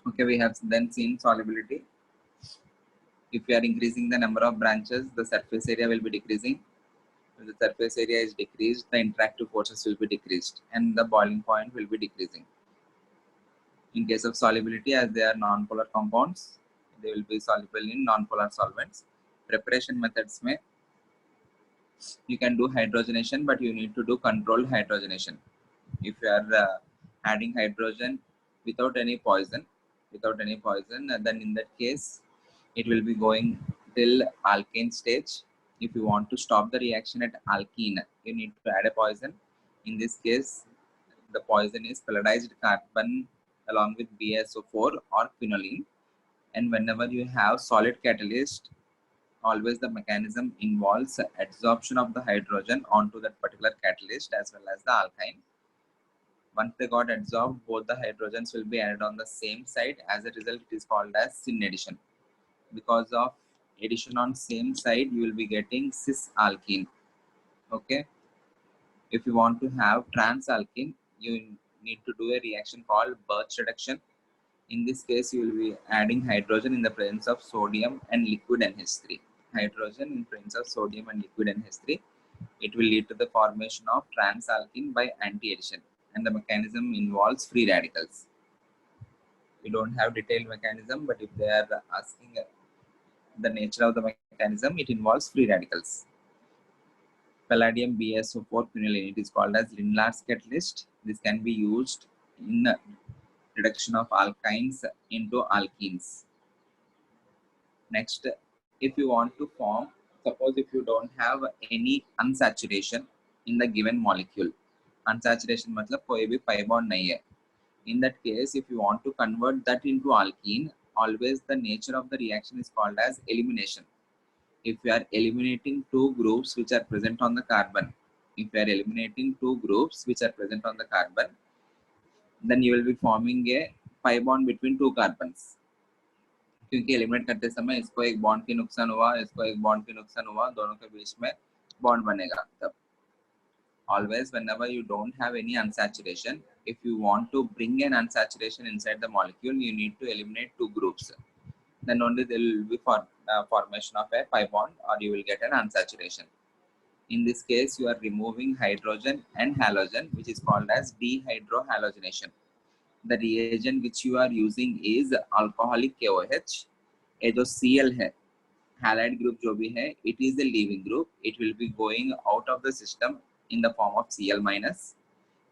Okay, we have then seen solubility. If we are increasing the number of branches, the surface area will be decreasing. When the surface area is decreased, the interactive forces will be decreased and the boiling point will be decreasing. In case of solubility, as they are non-polar compounds, they will be soluble in non-polar solvents. Preparation methods may, you can do hydrogenation, but you need to do controlled hydrogenation. If you are adding hydrogen without any poison, then in that case, it will be going till alkane stage. If you want to stop the reaction at alkene, you need to add a poison. In this case, the poison is pelletized carbon along with BSO4 or quinoline. And whenever you have solid catalyst, always the mechanism involves adsorption of the hydrogen onto that particular catalyst as well as the alkyne. Once they got adsorbed, both the hydrogens will be added on the same side. As a result, it is called as syn addition. Because of addition on same side, you will be getting cis alkene. Okay. If you want to have trans alkene, you need to do a reaction called Birch reduction. In this case, you will be adding hydrogen in the presence of sodium and liquid NH3. Hydrogen in presence of sodium and liquid NH3. It will lead to the formation of trans alkene by anti-addition, and the mechanism involves free radicals. We don't have detailed mechanism, but if they are asking the nature of the mechanism, it involves free radicals. Palladium BSO4 quinoline, it is called as Lindlar's catalyst. This can be used in reduction of alkynes into alkenes. Next, if you want to form, suppose if you don't have any unsaturation in the given molecule, unsaturation matlab koi bhi pi bond nahi hai. In that case, if you want to convert that into alkene, always the nature of the reaction is called as elimination. If you are eliminating two groups which are present on the carbon, then you will be forming a pi bond between two carbons. क्योंकि eliminate करते समय इसको एक bond की नुकसान हुआ, इसको एक बॉन्ड की नुकसान हुआ, दोनों के बीच में बॉन्ड बनेगा. तब always whenever you don't have any unsaturation, if you want to bring an unsaturation inside the molecule, you need to eliminate two groups. Then only there will be formation of a pi bond, or you will get an unsaturation. In this case, you are removing hydrogen and halogen, which is called as dehydrohalogenation. The reagent which you are using is alcoholic KOH. ये जो Cl है, halide group जो भी है, it is the leaving group. It will be going out of the system in the form of Cl minus.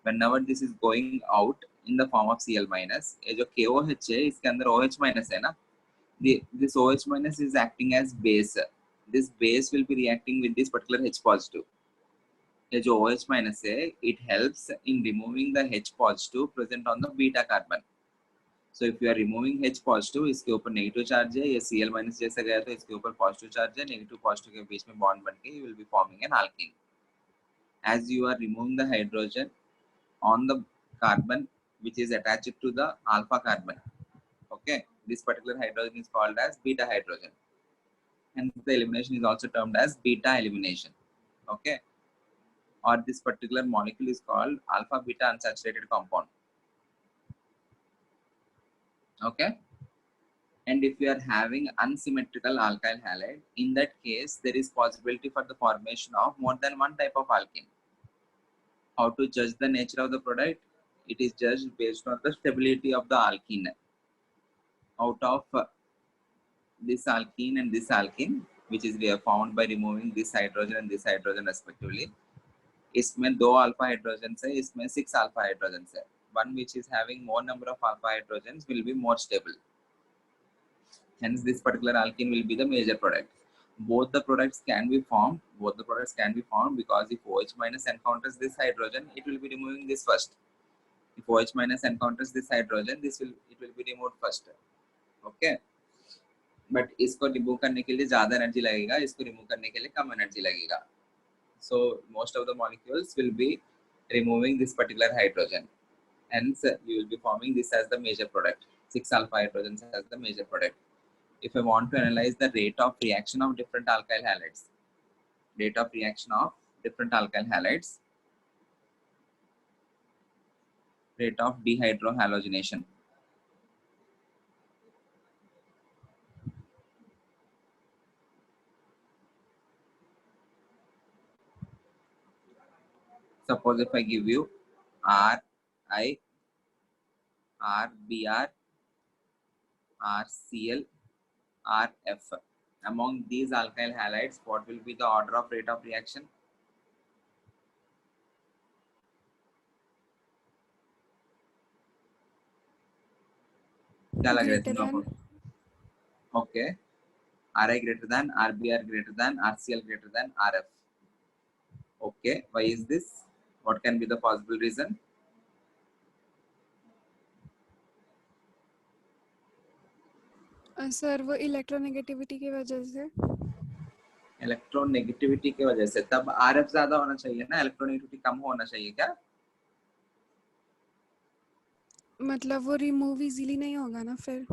Whenever this is going out in the form of Cl minus, ये जो KOH है, इसके अंदर OH minus है ना. This OH minus is acting as base. This base will be reacting with this particular H positive. ये जो OH minus है, it helps in removing the H positive present on the beta carbon. So if you are removing H positive, इसके ऊपर negative charge है, ये Cl minus जैसा गया तो इसके ऊपर positive charge है, negative positive के बीच में bond बनके you will be forming an alkene. As you are removing the hydrogen on the carbon which is attached to the alpha carbon, okay, this particular hydrogen is called as beta hydrogen, and the elimination is also termed as beta elimination, okay, or this particular molecule is called alpha beta unsaturated compound, okay. And if you are having unsymmetrical alkyl halide, in that case there is possibility for the formation of more than one type of alkene. How to judge the nature of the product? It is judged based on the stability of the alkene. Out of this alkene and this alkene, which is we have found by removing this hydrogen and this hydrogen respectively, इसमें दो alpha hydrogens है, इसमें 6 alpha hydrogens है. One which is having more number of alpha hydrogens will be more stable. Hence, this particular alkene will be the major product. Both the products can be formed. Because if OH minus encounters this hydrogen, it will be removing this first. If OH minus encounters this hydrogen, it will be removed first. Okay. But इसको remove करने के लिए ज़्यादा energy लगेगा, इसको remove करने के लिए कम energy लगेगा. So most of the molecules will be removing this particular hydrogen. Hence, you will be forming this as the major product. 6 alpha hydrogens as the major product. If I want to analyze the rate of reaction of different alkyl halides, rate of dehydrohalogenation. suppose if I give you RI, RBr, RCl, RF. Among these alkyl halides, what will be the order of rate of reaction? क्या लग रहा है तुम लोगों को? Okay. Ri greater than, Rbr greater than, RCl greater than, RF. Okay. Why is this? What can be the possible reason? Sir वो electronegativity की वजह से। इलेक्ट्रोनेगेटिविटी की वजह से। तब RF ज्यादा होना चाहिए ना, इलेक्ट्रोनेगेटिविटी कम होना चाहिए क्या? मतलब वो रिमूव इजीली नहीं होगा ना फिर।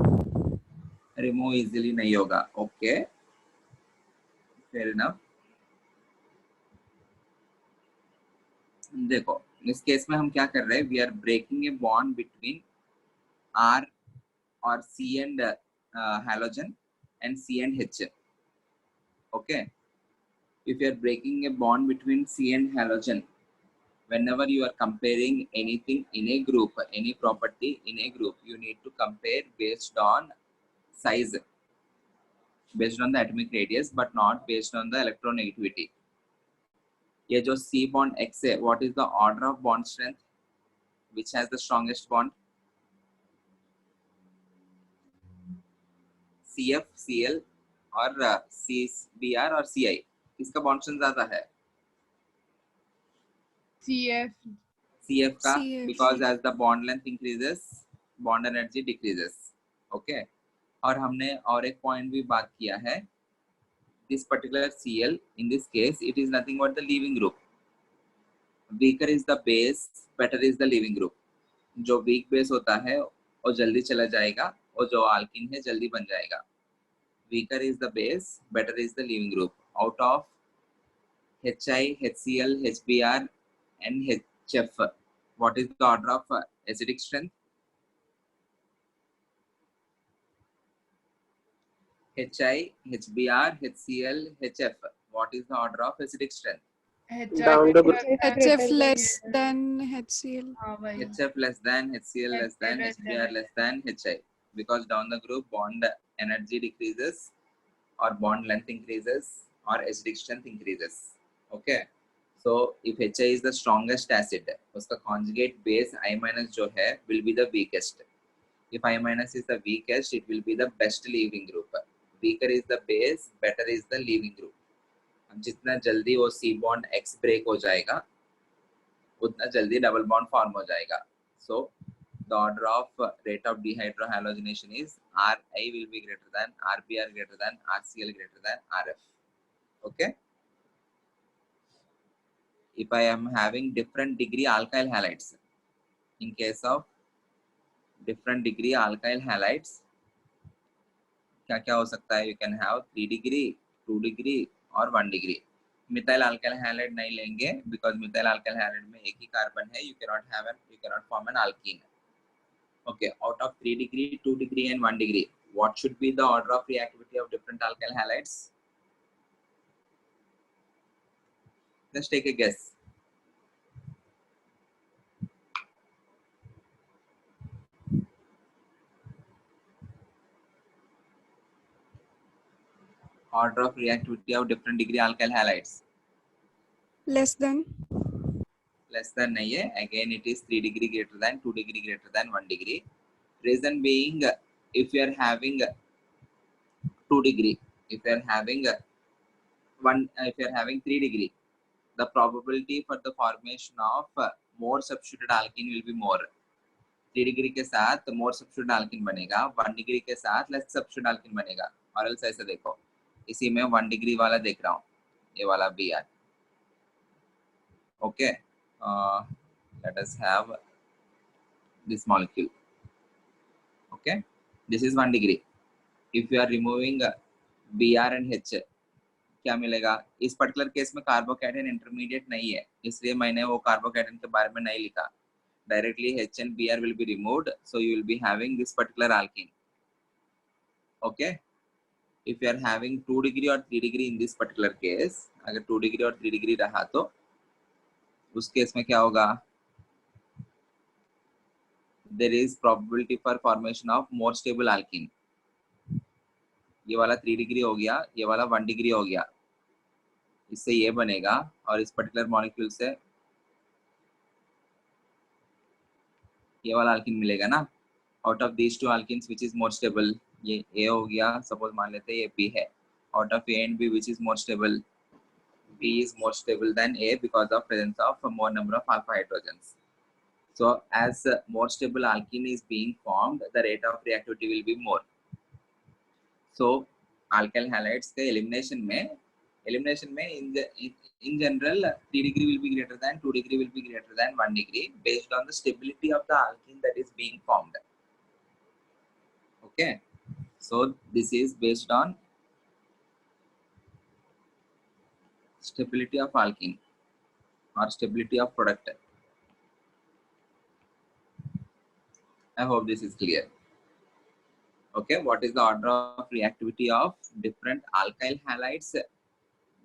रिमूव इजीली नहीं होगा। Okay, fair enough. देखो इस केस में हम क्या कर रहे हैं, we are breaking a bond between R और C and halogen and C and H. Okay, if you are breaking a bond between C and halogen, whenever you are comparing anything in a group, any property in a group, you need to compare based on size, based on the atomic radius, but not based on the electronegativity. ये जो C bond X है, what is the order of bond strength? Which has the strongest bond? CF, CL और CBr और CI, किसका bond strength ज्यादा है? CF का, because as the bond length increases, bond energy decreases. Okay, और हमने और एक पॉइंट भी बात किया है, this particular Cl in this case it is nothing but the leaving group. Weaker is the base, better is the leaving group. जो weak base होता है वो जल्दी चला जाएगा और जो alkene है जल्दी बन जाएगा. Weaker is the base, better is the leaving group. Out of HI, HCl, HBr and HF, what is the order of acidic strength? HI, HBr, HCl, HF, what is the order of acidic strength? Down the group. HF less than HCl. HF less than, HCl less than, HBr less than, HI. Because down the group bond energy decreases or bond length increases or acidic strength increases. Okay. So if HI is the strongest acid, उसका conjugate base I minus जो है will be the weakest. If I minus is the weakest, it will be the best leaving group. Weaker is the base, better is the leaving group. जितना जल्दी वो C bond X break हो जाएगा उतना जल्दी double bond form हो जाएगा. So the order of rate of dehydrohalogenation is Ri will be greater than, Rbr greater than, RCl greater than, RF. Okay. If I am having different degree alkyl halides, in case of different degree alkyl halides, क्या क्या हो सकता है? You can have 3 degree, 2 degree और 1 degree. Methyl alkyl halide नहीं लेंगे because methyl alkyl halide में एक ही कार्बन है. You cannot form an alkene. Okay, out of 3 degree, 2 degree and 1 degree, what should be the order of reactivity of different alkyl halides? Just take a guess. Order of reactivity of different degree alkyl halides. Less than. Less than नहीं है. Again, it is 3 degree greater than, 2 degree greater than, 1 degree. Reason being, if you are having 2 degree, if you are having 3 degree, the probability for the formation of more substituted alkene will be more. 3 degree के साथ more substituted alkene बनेगा, 1 degree के साथ less substituted alkene बनेगा. और else ऐसे देखो, इसी में 1 degree वाला देख रहा हूँ, ये वाला Br. Okay, let us have this molecule. Okay, this is 1 degree. If you are removing Br and H, क्या मिलेगा? इस पर्टिकुलर केस में कार्बोकैटायन इंटरमीडिएट नहीं है, इसलिए मैंने वो कार्बोकैटायन के बारे में नहीं लिखा. Directly H and Br will be removed, so you will be having this particular alkene. Okay, if you are having 2 degree or 3 degree in this particular case, अगर 2 degree और 3 degree रहा तो उस केस में क्या होगा, there is probability for formation of more stable alkene. ये वाला 3 डिग्री हो गया, ये वाला 1 डिग्री हो गया, इससे ये बनेगा और इस पर्टिकुलर मॉलिक्यूल से ये वाला अल्कीन मिलेगा ना। Out of these two alkenes which is more stable, ये ए हो गया, सपोज मान लेते हैं ये बी है। Out of A and B which is more stable, B is more stable than A because of presence of a more number of alpha hydrogens. So as more stable alkene is being formed, the rate of reactivity will be more. So alkyl halides के elimination में in general 3 degree will be greater than 2 degree will be greater than 1 degree based on the stability of the alkene that is being formed. Okay, so this is based on stability of alkene or stability of product. I hope this is clear. Okay, what is the order of reactivity of different alkyl halides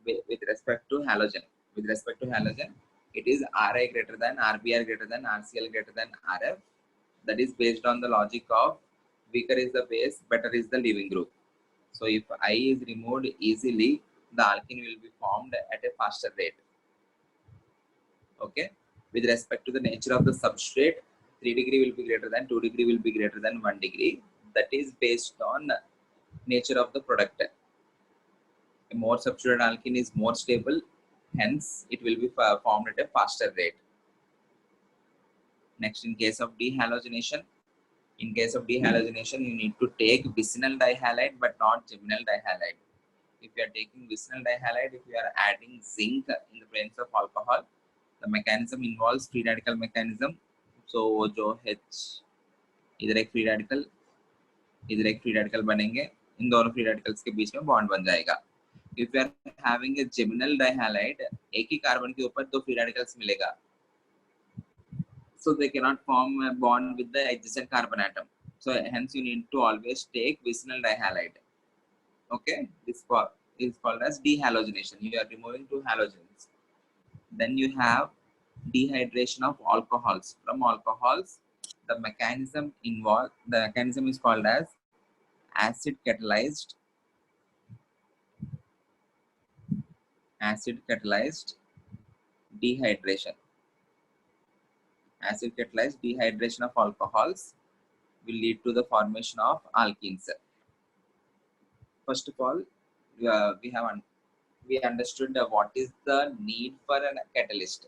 with respect to halogen? With respect to halogen, it is Ra greater than Rbr greater than Rcl greater than Rf. That is based on the logic of weaker is the base, better is the leaving group. So if I is removed easily, the alkene will be formed at a faster rate. Okay, with respect to the nature of the substrate, 3 degree will be greater than 2 degree will be greater than 1 degree. That is based on nature of the product. A more substituted alkene is more stable, hence it will be formed at a faster rate. Next, in case of dehalogenation, you need to take vicinal dihalide but not geminal dihalide. If you are taking vicinal dihalide, if you are adding zinc in the presence of alcohol, the mechanism involves free radical mechanism. So जो H इधर एक free radical, इधर एक free radical बनेंगे, इन दोनों free radicals के बीच में bond बन जाएगा. If you are having a geminal dihalide, एक ही कार्बन के ऊपर 2 free radicals मिलेगा, so they cannot form a bond with the adjacent carbon atom. So hence you need to always take vicinal dihalide. Okay, this is called as dehalogenation. You are removing 2 halogens. Then you have dehydration of alcohols. From alcohols, the mechanism is called as acid catalyzed dehydration. Acid catalyzed dehydration of alcohols will lead to the formation of alkenes. First of all, we understood what is the need for a catalyst.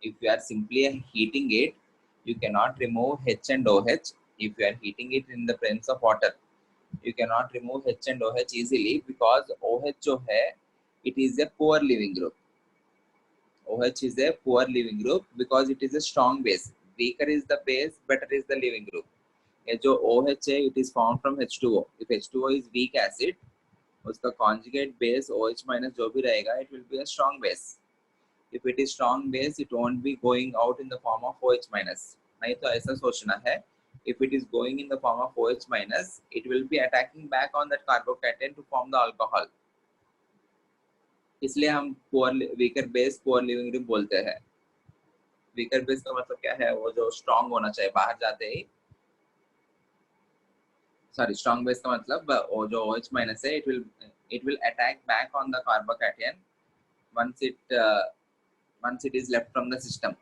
If you are simply heating it, you cannot remove H and OH. If you are heating it in the presence of water, you cannot remove H and OH easily because OH जो है, it is a poor leaving group. OH is a poor leaving group because it is a strong base. Weaker is the base, better is the leaving group. ये जो OH है, it is formed from H2O. If H2O is weak acid, उसका conjugate base OH minus जो भी रहेगा, it will be a strong base. If it is strong base, it won't be going out in the form of OH minus. नहीं तो ऐसा सोचना है. If it is going in the form of OH minus, it will be attacking back on that carbocation to form the alcohol. इसलिए हम weaker base poor leaving group बोलते हैं. Weaker base का मतलब क्या है? वो जो strong होना चाहिए बाहर जाते ही. Sorry, strong base का मतलब वो जो OH minus है, it will attack back on the carbocation once it is left from the system.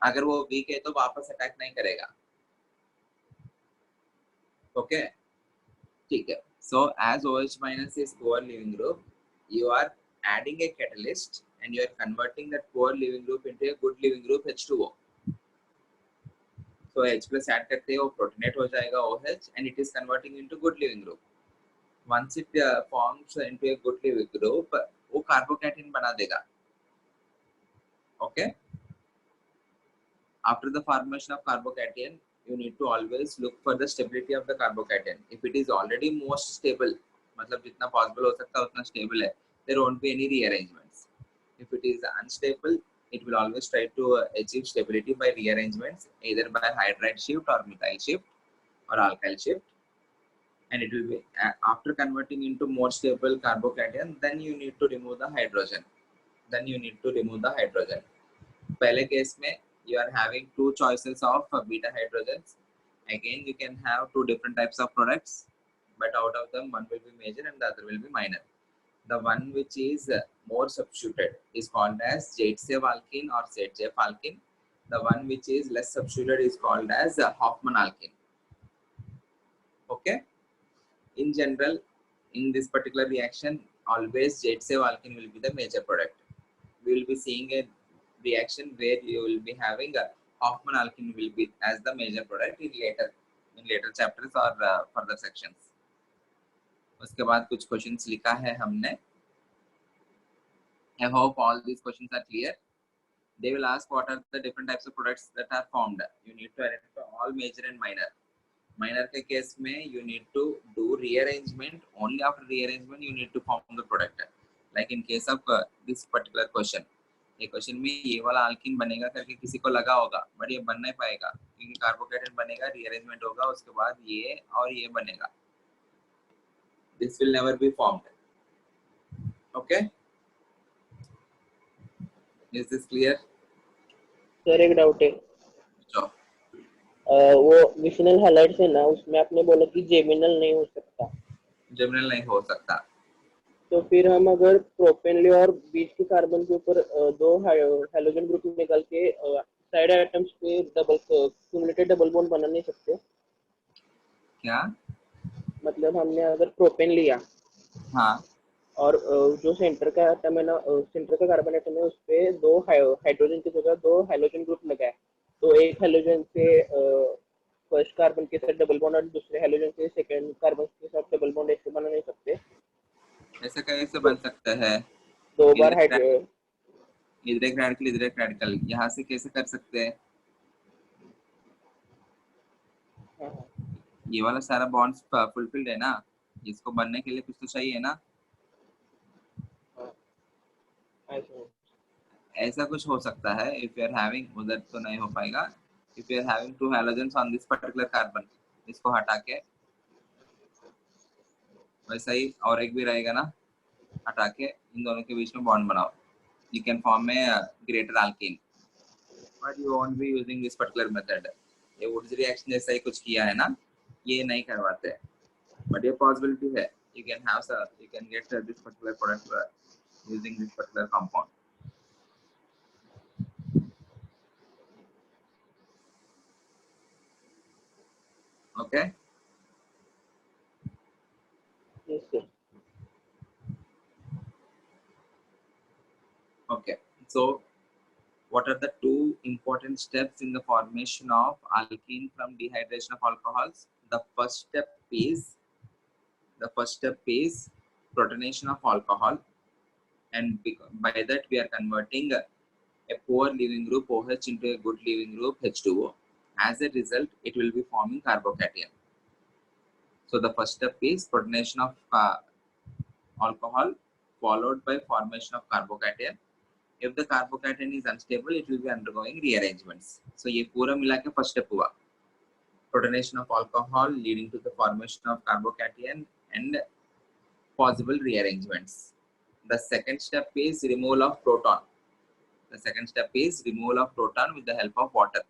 अगर वो weak है तो वापस attack नहीं करेगा. Okay, ठीक है. So as OH minus is poor leaving group, you are adding a catalyst and you are converting that poor leaving group into a good leaving group H2O. So H plus add करते हैं वो protonate हो जाएगा OH and it is converting into good leaving group. Once it forms into a good leaving group, वो carbocation बना देगा. Okay. After the formation of carbocation, you need to always look for the stability of the carbocation. If it is already most stable, मतलब जितना possible हो सकता है उतना stable है, there won't be any rearrangements. If it is unstable, it will always try to achieve stability by rearrangements, either by hydride shift or methyl shift or alkyl shift. And it will be after converting into more stable carbocation, then you need to remove the hydrogen. पहले case में you are having two choices of beta hydrogens. Again, you can have two different types of products, but out of them one will be major and the other will be minor. The one which is more substituted is called as Zaitsev alkene or Zaitsev alkene. The one which is less substituted is called as Hoffman alkene. Okay. In general, in this particular reaction, always Zaitsev alkene will be the major product. We will be seeing a reaction where you will be having a Hoffman alkene will be as the major product in later chapters or further sections. उसके बाद कुछ questions लिखा है हमने. I hope all these questions are clear. They will ask what are the different types of products that are formed. You need to identify all major and minor. Minor के case में you need to do rearrangement. Only after rearrangement you need to form the product. Like in case of this particular question. ये question में ये वाला alkyne बनेगा करके किसी को लगा होगा, बट ये बन नहीं पाएगा क्योंकि कार्बोकेटेन बनेगा, रीअरेंजमेंट होगा, उसके बाद ये और ये बनेगा. This will never be formed. Okay, is this clear? Sir एक डाउट है. जो वो विशनल हैलाइड्स है ना, उसमें आपने बोला कि जेमिनल नहीं हो सकता. जेमिनल नहीं हो सकता. तो फिर हम अगर प्रोपेन ले और बीच के कार्बन के ऊपर दो हैलोजन ग्रुप निकाल के साइड एटम्स पे क्यूमुलेटेड डबल बॉन्ड बना नहीं सकते? क्या मतलब हमने अगर प्रोपेन लिया, हाँ, और जो सेंटर का एटम है ना, सेंटर का कार्बन एटम है, उस पे दो हाइड्रोजन की जगह दो हैलोजन ग्रुप लगाए, तो एक हैलोजन से फर्स्ट कार्बन के साथ डबल बॉन्ड और दूसरे हैलोजन से सेकंड कार्बन के साथ डबल बॉन्ड ऐसे बना नहीं सकते? ऐसा कैसे बन सकता है? दो बार इधर एक रेडिकल इधर एक रेडिकल, यहाँ से कैसे कर सकते हैं? ये वाला सारा बॉन्ड्स फुलफिल्ड है ना, इसको बनने के लिए कुछ तो चाहिए ना. ऐसा कुछ हो सकता है. इफ यू आर हैविंग, उधर तो नहीं हो पाएगा. If you are having two halogens on this particular carbon, इसको हटा के वैसा ही और एक भी रहेगा ना, हटा के इन दोनों के बीच में बॉन्ड बनाओ. You can form A greater alkyne, but you won't be using this particular method. ये वुड्स रिएक्शन जैसा ही कुछ किया है ना, ये नहीं करवाते, बट ये पॉसिबिलिटी है. You can get this particular product using this particular compound. Okay. Yes, sir. Okay. So, what are the two important steps in the formation of alkene from dehydration of alcohols? The first step is protonation of alcohol, and by that we are converting a poor leaving group OH into a good leaving group H2O. As a result, it will be forming carbocation. So the first step is protonation of alcohol followed by formation of carbocation. If the carbocation is unstable, it will be undergoing rearrangements. So ये पूरा मिला के first step हुआ. Protonation of alcohol leading to the formation of carbocation and possible rearrangements. The second step is removal of proton. The second step is removal of proton with the help of water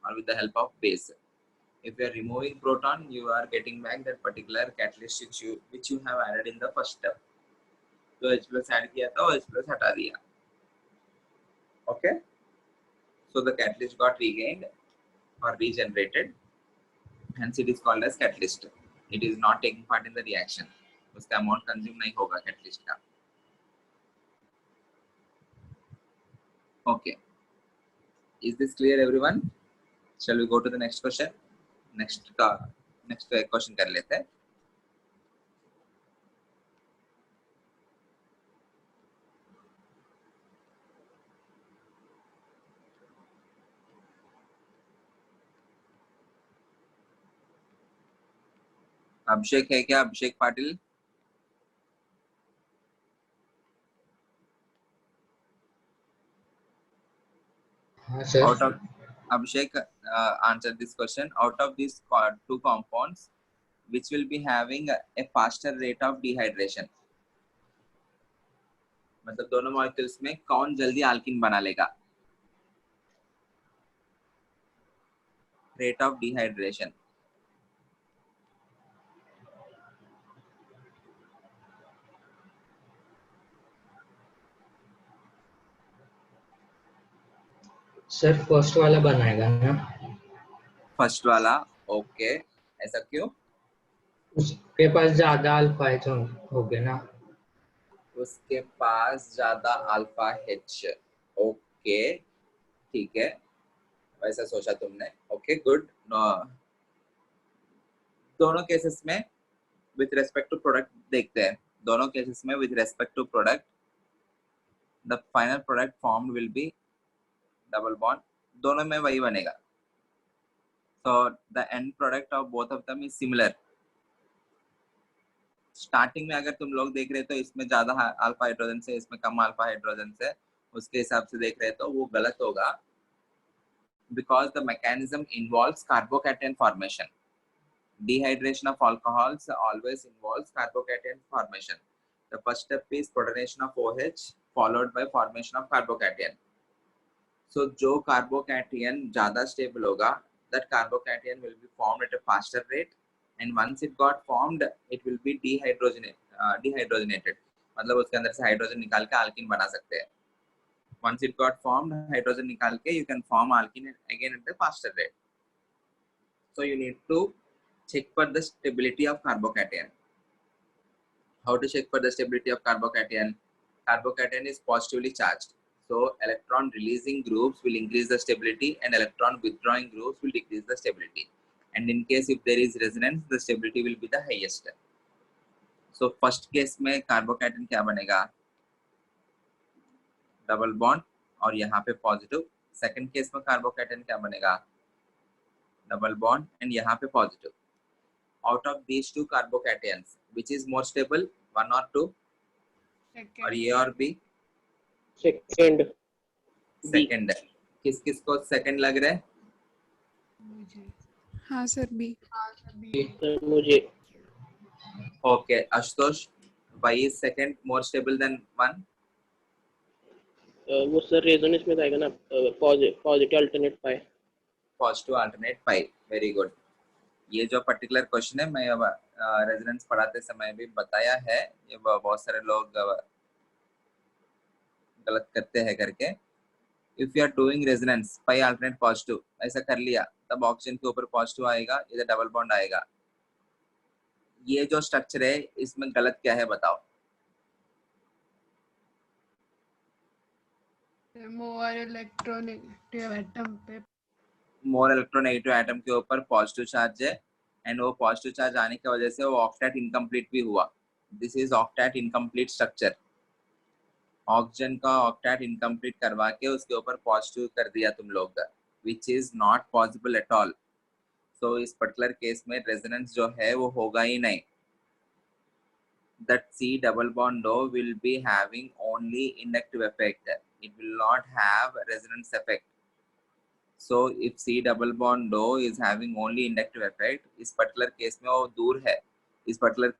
or with the help of base. If you are removing proton, you are getting back that particular catalyst which you have added in the first step. तो H plus add किया था और H plus हटा दिया. Okay. So the catalyst got regained or regenerated. Hence it is called as catalyst. It is not taking part in the reaction. उसका amount consume नहीं होगा catalyst का. Okay. Is this clear, everyone? Shall we go to the next question? Next question कर लेते हैं. अभिषेक है क्या? अभिषेक Patil. Out of Abhishek, answer this question. Out of these two compounds, which will be having a faster rate of dehydration? मतलब दोनों molecules में कौन जल्दी अल्कीन बना लेगा? rate of dehydration. Sir first वाला बनाएगा ना? फर्स्ट वाला, ओके, ऐसा क्यों? उसके पास ज्यादा अल्फा है तो हो गया ना। उसके पास ज्यादा अल्फा एच, ओके ठीक है, वैसा सोचा तुमने, ओके गुड। दोनों केसेस में विथ रेस्पेक्ट टू प्रोडक्ट देखते हैं। दोनों केसेस में with respect to product the final product formed will be double bond, दोनों में वही बनेगा। so the end product of both of them is similar. Starting में अगर तुम लोग देख रहे तो इसमें ज्यादा अल्फा हाइड्रोजन से, इसमें कम अल्फा हाइड्रोजन से, उसके हिसाब से देख रहे तो वो गलत होगा, because the mechanism involves carbocation formation. Dehydration of alcohols always involves carbocation formation. The first step is protonation of OH followed by formation of carbocation. So जो carbocation ज्यादा stable होगा, that carbocation will be formed at a faster rate, and once it got formed it will be dehydrated, मतलब उसके अंदर से hydrogen निकाल के alkene बना सकते हैं। Once it got formed, hydrogen निकाल के you can form alkene again at a faster rate. So you need to check for the stability of carbocation. How to check for the stability of carbocation? Carbocation is positively charged, so electron releasing groups will increase the stability and electron withdrawing groups will decrease the stability. And in case if there is resonance, the stability will be the highest. So first case में carbocation क्या बनेगा? Double bond और यहाँ पे positive. Second case में carbocation क्या बनेगा? Double bond and यहाँ पे positive. Out of these two carbocations, which is more stable, one or two? और ये और बी? सेकंड। सेकंड है। किस किस को सेकंड लग रहा है? हाँ सर बी। मुझे। Okay Ashutosh, why is second more stable than one? वो सर रेजोनेंस में आएगा ना, पॉजिटिव अल्टरनेट पाई। पॉजिटिव अल्टरनेट पाई, वेरी गुड। ये जो पर्टिकुलर क्वेश्चन है, मैं रेजोनेंस पढ़ाते समय भी बताया है, ये बहुत सारे लोग गलत करते हैं करके। If you are doing resonance pi alternate positive, ऐसा कर लिया, तब ऑक्सीजन के ऊपर पॉजिटिव आएगा, इधर डबल बॉन्ड आएगा। ये जो स्ट्रक्चर है इसमें गलत क्या है बताओ? मोर इलेक्ट्रोनेगेटिव एटम पे मोर इलेक्ट्रोनेगेटिव एटम के ऊपर पॉजिटिव चार्ज है, एंड वो पॉजिटिव चार्ज आने की वजह से वो ऑक्टेट इनकम्प्लीट भी हुआ। This is octet incomplete structure. Oxygen का ऑक्टेट इनकम्प्लीट करवा के उसके ऊपर पॉजिटिव कर दिया तुम लोग, which is not possible at all. So इस पर्टिकुलर केस में रेजोनेंस जो है वो होगा ही नहीं। That C double bond O will be having only inductive effect. It will not have resonance effect. So if C double bond O is having only inductive effect, इस particular case में वो दूर है, इस particular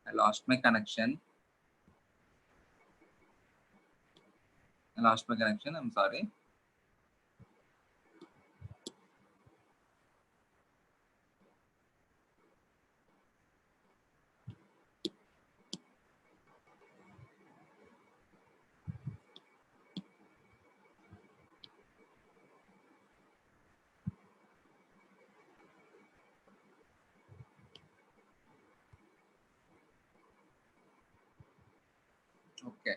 I lost my connection. I'm sorry. Okay.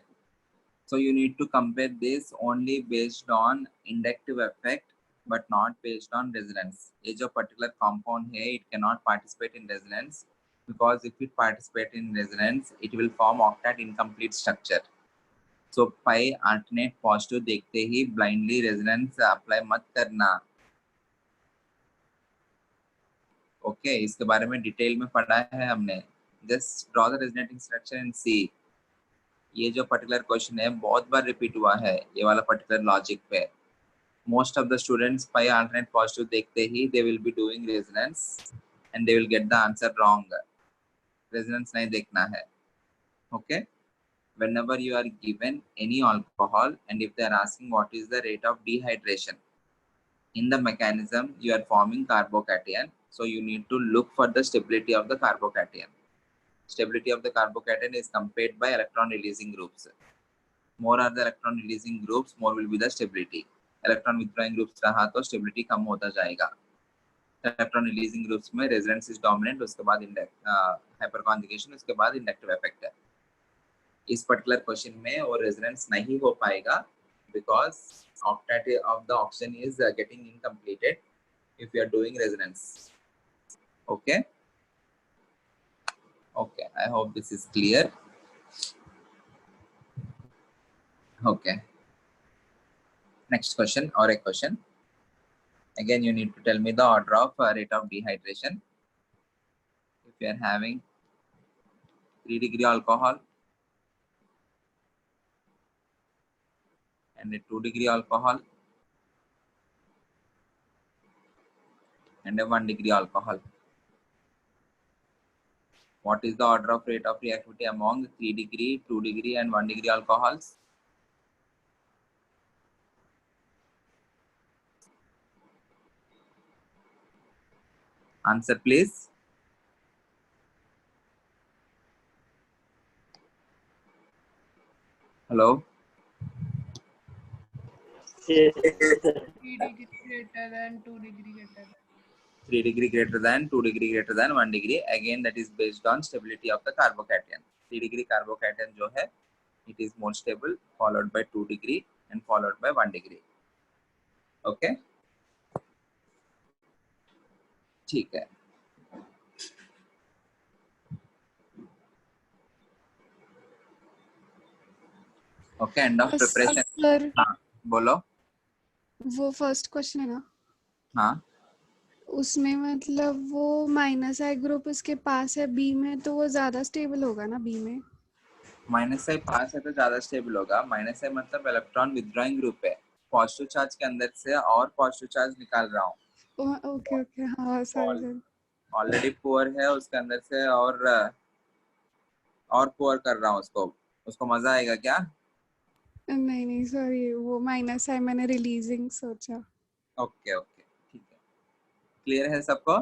So you need to compare this only based on inductive effect, but not based on resonance. ये जो particular compound है, it cannot participate in resonance because if it participate in resonance, it will form octet incomplete structure. So pi alternate positive देखते ही blindly resonance apply मत करना. Okay, इसके बारे में detail में पढ़ा है हमने. Just draw the resonating structure and see. ये जो पर्टिकुलर क्वेश्चन है बहुत बार रिपीट हुआ है ये वाला पर्टिकुलर लॉजिक पे. Most of the students pi alternate positive देखते ही they will be doing resonance and they will get the answer wrong. Resonance नहीं देखना है. Okay. whenever you are given any alcohol and if they are asking what is the rate of dehydration in the mechanism you are forming carbocation, so you need to look for the stability of the carbocation. Stability of the carbocation is compared by electron releasing groups. More are the electron releasing groups, more will be the stability. Electron withdrawing groups रहा तो stability कम होता जाएगा. Electron releasing groups में resonance is dominant, उसके बाद hyperconjugation, उसके बाद inductive effect है. इस particular question में वो resonance नहीं हो पाएगा because octet of the oxygen is getting incompleted if you are doing resonance. Okay. Okay, I hope this is clear. Okay. Next question or a question. Again, you need to tell me the order of rate of dehydration. If you are having 3 degree alcohol and a 2 degree alcohol and a 1 degree alcohol, what is the order of rate of reactivity among 3 degree, 2 degree and 1 degree alcohols? Answer please. Hello. 3 degree greater than 2 degree greater than. 3 degree greater than, 2 degree greater than 1 degree. Again, that is based on stability of the carbocation. 3 degree carbocation जो है, it is more stable, followed by 2 degree and followed by 1 degree. Okay. ठीक है. Okay, end of preparation. Sir हाँ, बोलो. वो first question है ना, हाँ. उसमें मतलब वो माइनस आई ग्रुप उसके पास है बी में, तो वो ज्यादा स्टेबल होगा ना बी में. माइनस से पास है तो ज्यादा स्टेबल होगा. माइनस से मतलब इलेक्ट्रॉन विथड्रॉइंग ग्रुप है. पॉजिटिव चार्ज के अंदर से और पॉजिटिव चार्ज निकाल रहा हूँ. ओके ओके, हाँ सॉरी सर. ऑलरेडी पुअर है उसके अंदर से और पुअर कर रहा हूँ उसको मजा आएगा क्या? नहीं नहीं सॉरी, वो माइनस आई मैंने रिलीजिंग सोचा. ओके ओके, ठीक है. क्लियर है सबको?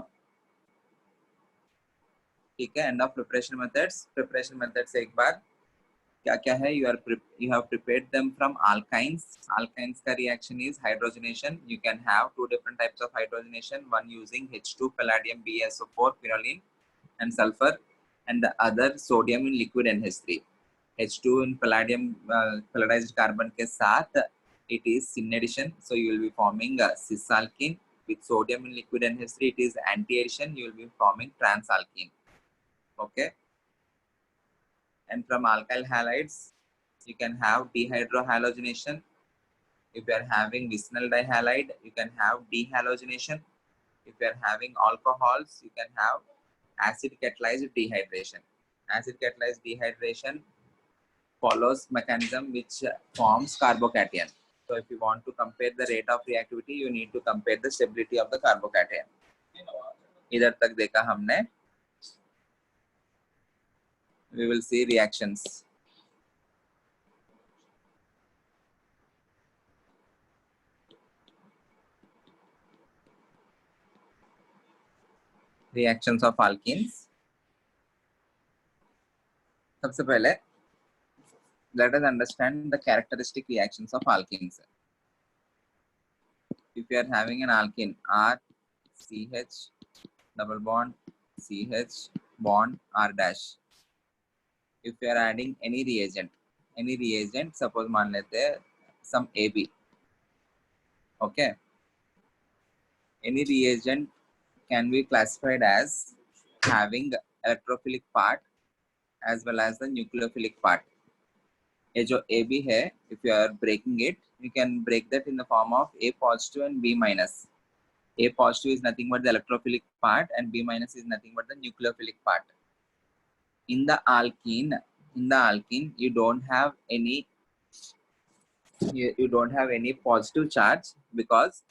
ठीक है. End of preparation methods. Preparation methods एक बार क्या क्या है? you have prepared them from alkynes. Alkynes का reaction is hydrogenation. You can have 2 different types of hydrogenation, one using H2 palladium BSO4 phenolene and sulfur, and the other sodium in liquid NH3. H2 in palladium palladized carbon के साथ it is syn addition, so you will be forming cis alkene. With sodium in liquid NH3 it is anti addition, you will be forming trans alkene. Okay. And from alkyl halides, you can have dehydrohalogenation. If you are having vicinal dihalide, you can have dehalogenation. If you are having alcohols, you can have acid catalyzed dehydration. Acid catalyzed dehydration follows mechanism which forms carbocation. So if you want to compare the rate of reactivity, you need to compare the stability of the carbocation. इधर तक देखा हमने. we will see reactions. Reactions of alkenes. सबसे पहले let us understand the characteristic reactions of alkenes. If you are having an alkene R CH double bond CH bond R dash, if you are adding any reagent, suppose मान लेते हैं some AB, okay, any reagent can be classified as having electrophilic part as well as the nucleophilic part. ये जो AB है, if you are breaking it, you can break that in the form of A positive and B minus. A positive is nothing but the electrophilic part and B minus is nothing but the nucleophilic part. In the alkene, you don't have any positive charge because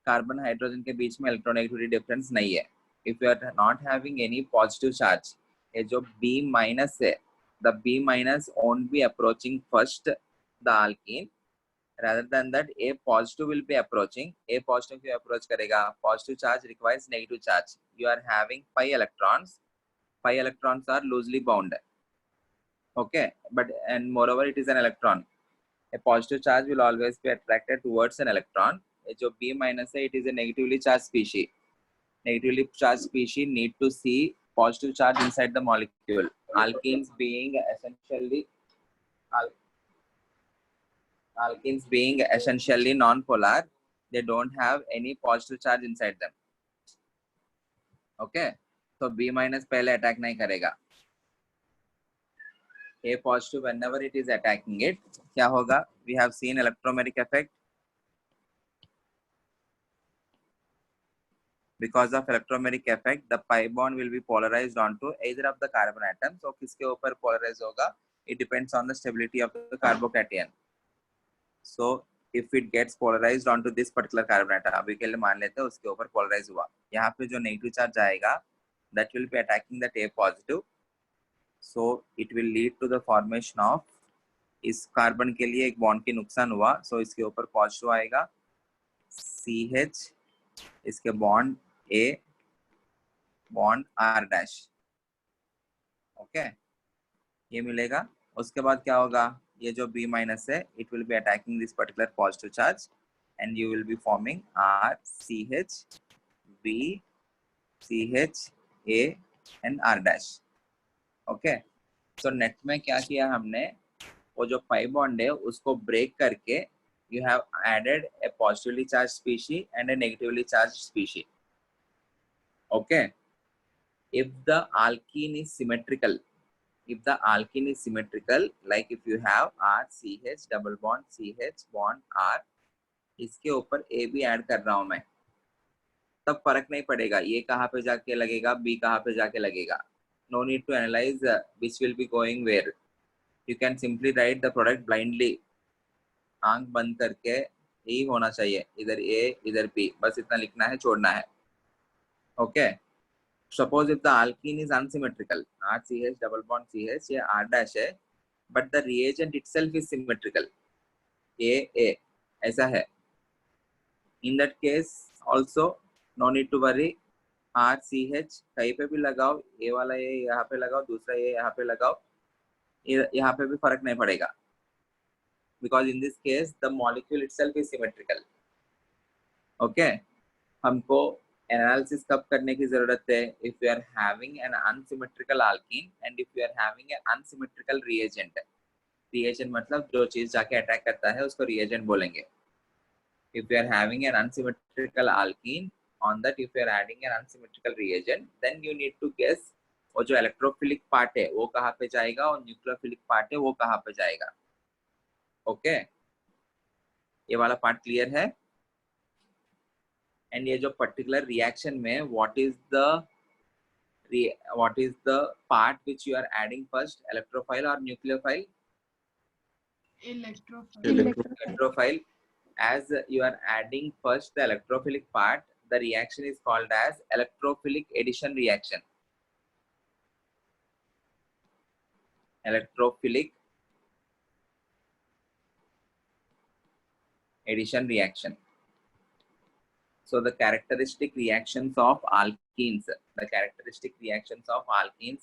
carbon hydrogen के बीच में electronegativity difference नहीं है. If you are not having any positive charge, ये जो B minus है, the B minus won't be approaching first the alkene. Rather than that, A positive will be approaching. A positive क्यों approach करेगा? Positive charge requires negative charge. You are having 5 electrons. 5 electrons are loosely bound. Okay, but and moreover, it is an electron. A positive charge will always be attracted towards an electron. जो B minus है, it is a negatively charged species. Negatively charged species need to see positive charge inside the molecule. Alkenes being essentially non-polar, they don't have any positive charge inside them. Okay, so B minus पहले attack नहीं करेगा. A positive whenever it is attacking it, क्या होगा? We have seen electromeric effect. Because of electromeric effect, the pi bond will be polarized onto either of the carbon atoms. So किसके ऊपर polarize होगा? It depends on the stability of the carbocation. So if it gets polarized onto this particular carbon atom, अभी के लिए मान लेते हैं उसके ऊपर polarize हुआ. यहाँ पे जो negative charge आएगा, that will be attacking that A positive. So it will lead to the formation of, इस कार्बन के लिए एक बॉन्ड की नुकसान हुआ. So इसके ऊपर पॉजिटिव आएगा, CH, इसके bond A, bond R dash. Okay, ये मिलेगा. उसके बाद क्या होगा? ये जो B माइनस है, it will be attacking this particular positive charge and you will be forming R, CH, B, CH, A and R dash. Okay, so net में क्या किया हमने? वो जो pi bond है उसको ब्रेक करके you have added a positively charged species and a negatively charged species. Okay, if the alkene is symmetrical, like if you have R CH double bond CH bond R, इसके ऊपर A भी add कर रहा हूं मैं, तब फर्क नहीं पड़ेगा ये कहाँ पे जाके लगेगा, B कहाँ पे जाके लगेगा. No need to analyze which will be going where. You can simply write the product blindly. आंख बंद करके यही होना चाहिए, इधर A इधर B, बस इतना लिखना है, छोड़ना है. Okay. Suppose if the alkene is unsymmetrical, R CH double bond CH, ये R dash है, but the reagent itself is symmetrical, A ऐसा है. In that case also no need to worry. R CH कहीं पे भी लगाओ, A वाला ये यहाँ पे लगाओ, दूसरा ये यहाँ पे लगाओ, यहाँ पे भी फर्क नहीं पड़ेगा. Because in this case the molecule itself is symmetrical. Okay, हमको एनालिसिस कब करने की जरूरत है? If you are having an unsymmetrical alkene and if you are having an unsymmetrical reagent. Reagent मतलब जो चीज जाके अटैक करता है उसको reagent बोलेंगे. If you are having an unsymmetrical alkene, on that if you are adding an unsymmetrical reagent, then you need to guess वो जो electrophilic part है वो कहाँ पे जाएगा और nucleophilic part है वो कहाँ पे जाएगा. Okay, ये वाला पार्ट क्लियर है. एंड ये जो पर्टिकुलर रिएक्शन में what is the part which you are adding first, electrophile और nucleophile? Electrophile. As you are adding first the electrophilic part, the reaction is called as electrophilic addition reaction. electrophilic addition reaction. So the characteristic reactions of alkenes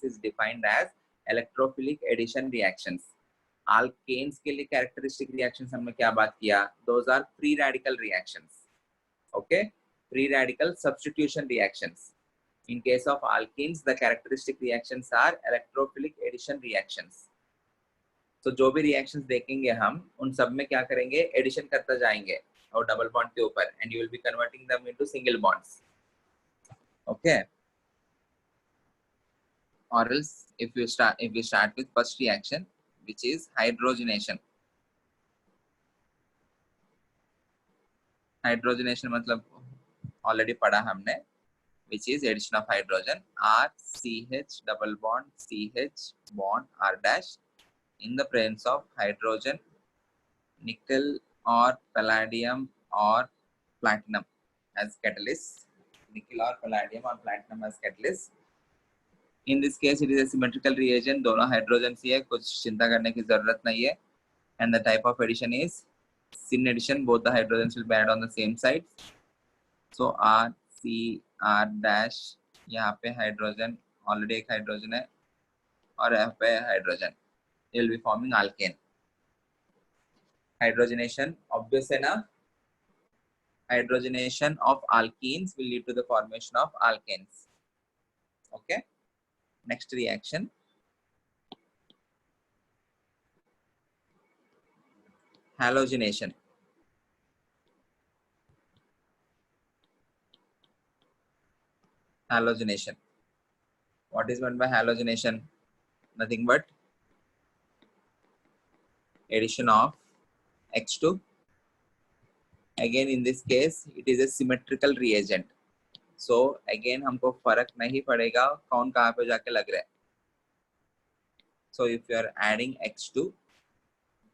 is defined as electrophilic addition reactions. Alkanes के लिए characteristic reactions हमने क्या बात किया? Those are free radical reactions. Okay, free radical substitution reactions. In case of alkenes, the characteristic reactions are electrophilic addition reactions. So जो भी reactions देखेंगे हम उन सब में क्या करेंगे? Addition करता जाएंगे और double bond के ऊपर, and you will be converting them into single bonds. Okay. Or else, if we start with first reaction, which is hydrogenation. Hydrogenation मतलब already पढ़ा हमने, which is addition of hydrogen, R CH double bond CH bond R dash in the presence of hydrogen, nickel or palladium or platinum as catalyst. Nickel or palladium or platinum as catalyst. In this case, it is a symmetrical reagent. दोनों hydrogens ही है, कुछ चिंता करने की जरूरत नहीं है. And the type of addition is syn addition. Both the hydrogens will be added on the same side. So R C R dash, यहाँ पे hydrogen already एक hydrogen है और यहाँ पे hydrogen. It will be forming alkane. Hydrogenation obvious है ना? Hydrogenation of alkenes will lead to the formation of alkanes. Okay. Next reaction. Halogenation. Halogenation. What is meant by halogenation? Nothing but addition of H2. Again, in this case, it is a symmetrical reagent. So again, हमको फर्क नहीं पड़ेगा कौन कहाँ पे जाके लग रहा है. So if you are adding H2,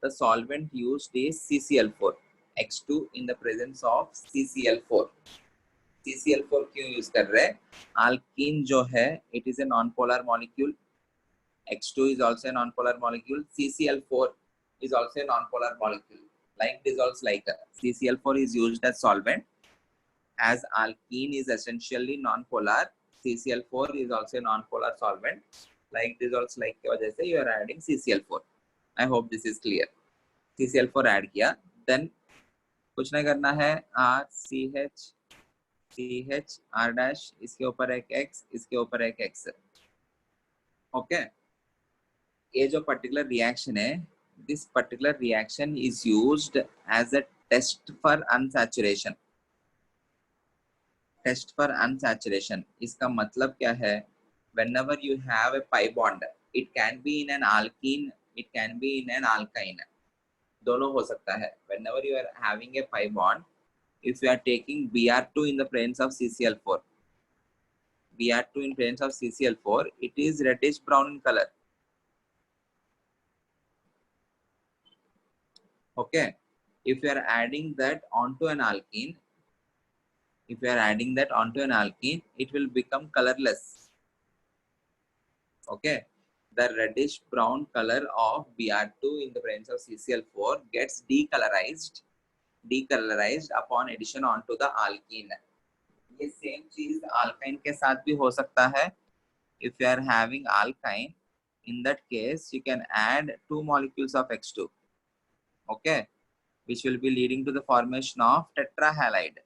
the solvent used is CCl4. H2 in the presence of CCl4. CCl4 क्यों यूज कर रहे हैं? Alkene जो है, it is a non-polar molecule. H2 is also a non-polar molecule. CCl4 is also a non-polar molecule. Like dissolves like CCl4 is used as solvent. As alkene is essentially non-polar, CCl4 is also a non-polar solvent. Like dissolves like की वजह से you are adding CCl4. I hope this is clear. CCl4 add किया, then कुछ नहीं करना है. R CH CH R dash, इसके ऊपर एक X, इसके ऊपर एक X. Okay. ये जो particular reaction है, this particular reaction is used as a test for unsaturation. Test for unsaturation. इसका मतलब क्या है? Whenever you have a pi bond, it can be in an alkene, it can be in an alkyne. दोनों हो सकता है. Whenever you are having a pi bond, if you are taking Br2 in the presence of CCl4, Br2 in presence of CCl4, it is reddish brown in color. Okay. If you are adding that onto an alkene, it will become colorless. Okay. The reddish brown color of Br2 in the presence of CCl4 gets decolorized upon addition onto the alkene. ये same चीज alkyne के साथ भी हो सकता है. If you are having alkyne, in that case you can add 2 molecules of H2. Okay, which will be leading to the formation of tetrahalide.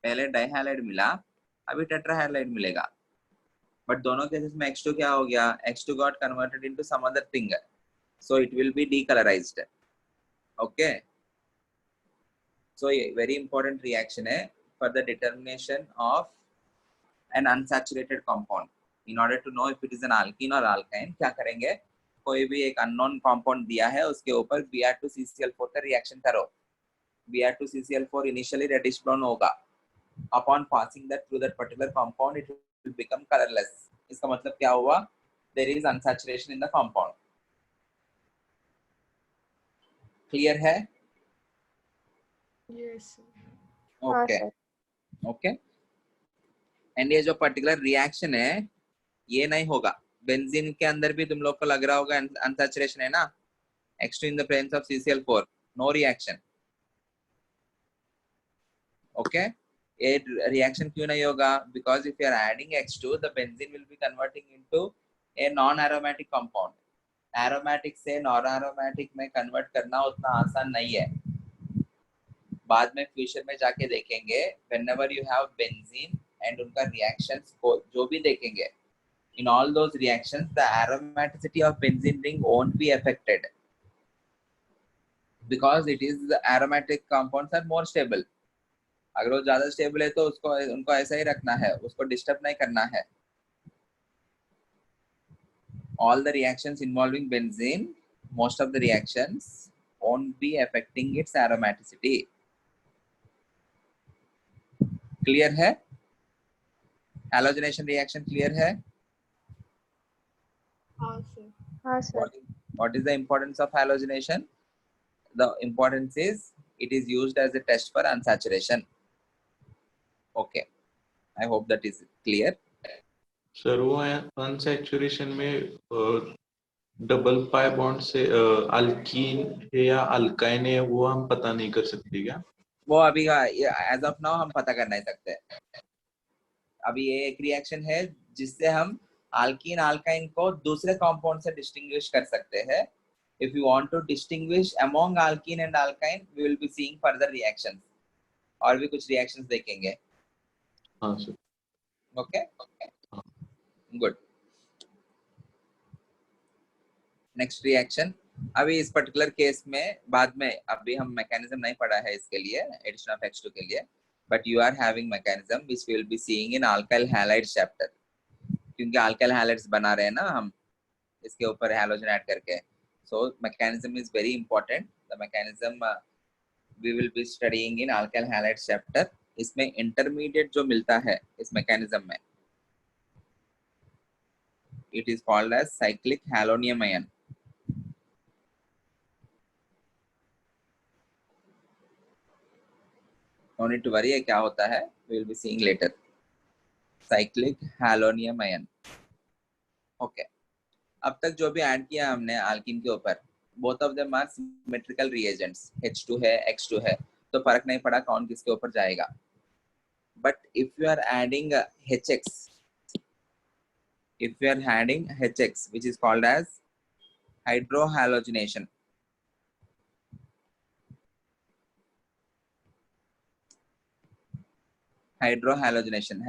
पहले dihalide मिला, अभी tetrahalide मिलेगा. But दोनों केसेस में H2 क्या हो गया? H2 got converted into some other thing, so it will be decolorized. Okay. So ये very important reaction है for the determination of an unsaturated compound. In order to know if it is an alkene or alkyne, क्या करेंगे? कोई भी एक unknown compound दिया है, उसके ऊपर Br2CCl4 का reaction करो. Br2CCl4 initially reddish brown होगा. Upon passing that through that particular compound, it will become colorless. इसका मतलब क्या हुआ? There is unsaturation in the compound. Clear है? Yes. Okay. Okay. And ये जो particular reaction है, ये नहीं होगा. बेंजीन के अंदर भी तुम लोग को लग रहा होगा अनसैचुरेशन है ना, X2 in the presence of CCl4, no reaction. Okay, a reaction क्यों नहीं होगा? Because if you are adding X2, the benzene will be converting into a non-aromatic compound. Aromatic से non-aromatic में convert करना उतना आसान नहीं है. बाद में फ्यूचर में जाके देखेंगे, whenever you have benzene and उनका reactions को जो भी देखेंगे, in all those reactions, the aromaticity of benzene ring won't be affected because it is the aromatic compounds are more stable. अगर वो ज्यादा स्टेबल है तो उसको उनको ऐसा ही रखना है, उसको डिस्टर्ब नहीं करना है. All the reactions involving benzene, most of the reactions won't be affecting its aromaticity. Clear है? Halogenation reaction clear है? हाँ सर. हाँ sir. What is the importance of halogenation? The importance is it is used as a test for unsaturation. Okay, I hope that is clear. Sir वो unsaturation में double pi bond से alkyne है या alkyne है वो हम पता नहीं कर सकते क्या? वो अभी एज ऑफ नाउ हम पता कर नहीं सकते. अभी ये एक रिएक्शन है जिससे हम अल्कीन अल्काइन को दूसरे कंपाउंड से डिस्टिंग्विश कर सकते हैं. If you want to distinguish among alkene and alkyne, we will be seeing further reactions. और भी कुछ reactions देखेंगे. हाँ sir. Okay? Good. Next reaction. अभी इस particular case में बाद में अभी हम mechanism नहीं पढ़ा है इसके लिए addition of X2 के लिए, but you are having mechanism which we will be seeing in alkyl halides chapter. क्योंकि alkyl halides बना रहे हैं ना हम इसके ऊपर halogen add करके. So mechanism is very important. The mechanism we will be studying in alkyl halides chapter. इसमें intermediate जो मिलता है इस mechanism में, it is called as cyclic halonium ion. No need to worry क्या होता है, we will be seeing later. Cyclic halonium ion. Okay. अब तक जो भी ऐड किया हमने alkene के ऊपर, both of them are symmetrical reagents. H2 है, X2 है, तो फर्क नहीं पड़ा कौन किसके ऊपर जाएगा. But if you are adding HX, which is called as hydrohalogenation. Hydrohalogenation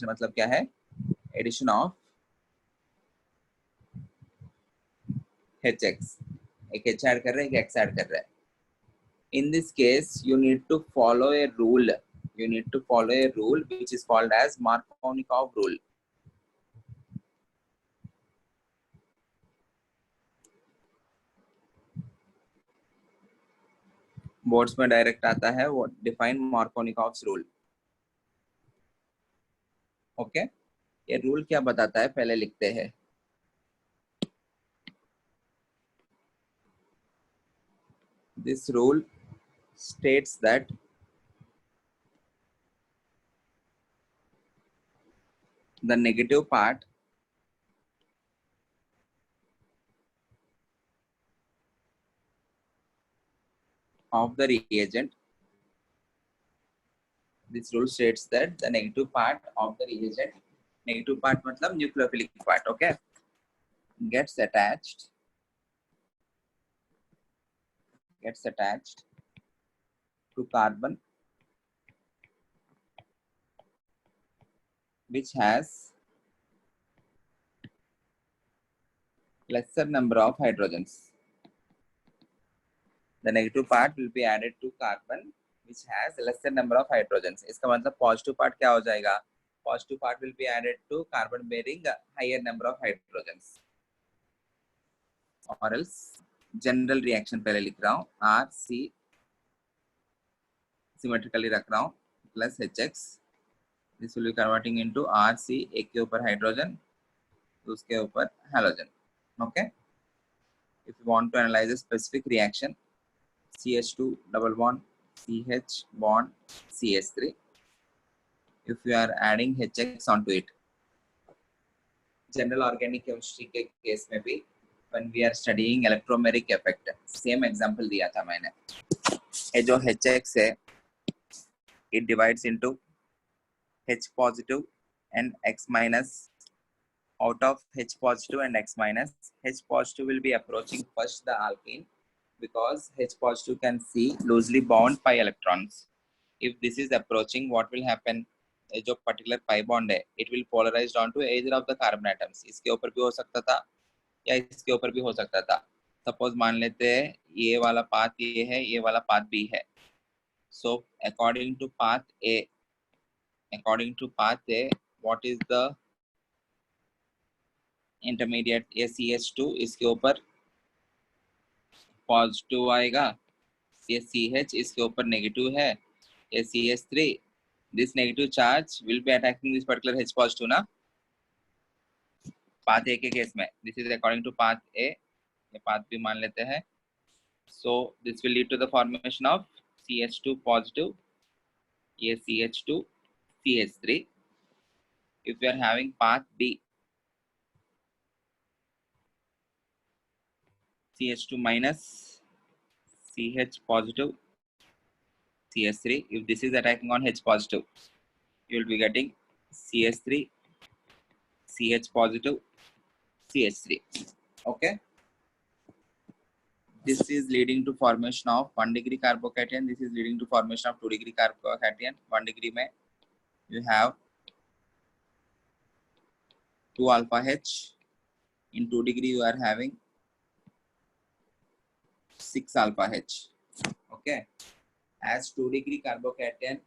मतलब क्या है? Addition of HX. एक H ऐड कर रहे हैं, एक X ऐड कर रहे हैं. In this case, you need to follow a rule. Which is called as Markovnikov rule. Boards में डायरेक्ट आता है वो डिफाइन मार्कोनिकॉव्स रूल. ओके, ये रूल क्या बताता है पहले लिखते हैं. This rule states that the negative part of the reagent, this rule states that the negative part of the reagent, negative part मतलब nucleophilic part, okay, gets attached to carbon which has lesser number of hydrogens. The negative part will be added to carbon which has lesser number of hydrogens. इसका मतलब positive part क्या हो जाएगा? Positive part will be added to carbon bearing higher number of hydrogens. Or else general reaction पहले लिख रहा हूँ, RC symmetrically रख रहा हूँ plus HX. This will be converting into RC, एक के ऊपर hydrogen, उसके ऊपर halogen. Okay. If you want to analyze a specific reaction, CH2 double bond CH bond CH3. If you are adding HX onto it, general organic chemistry के case में भी when we are studying electromeric effect, same example दिया था मैंने। ये जो HX है it divides into H positive and X minus. Out of H positive and X minus, H positive will be approaching first the alkene because H positive can see loosely bound pi electrons. If this is approaching, what will happen? ये जो particular pi bond है, it will polarized onto either of the carbon atoms. इसके ऊपर भी हो सकता था या इसके ऊपर भी हो सकता था। Suppose मान लेते हैं ये वाला path ये है, ये वाला path B है। So according to path A, what is the intermediate? ये CH2 इसके ऊपर पॉजिटिव आएगा, ये CH इसके ऊपर नेगेटिव है, ये CH3, this negative charge will be attacking this particular H positive ना, पाथ ए के केस में। This is according to path A, ये पाथ भी मान लेते हैं। So this will lead to the formation of CH2 positive, ये CH2 CH3। If you are having path B, CH2 minus CH positive CH3. If this is attacking on H positive, you will be getting CH3 CH positive CH3. Okay, this is leading to formation of 1 degree carbocation. This is leading to formation of 2 degree carbocation. 1 degree में you have 2 alpha H. In 2 degree you are having 6 alpha H. Okay, as 2 degree carbocation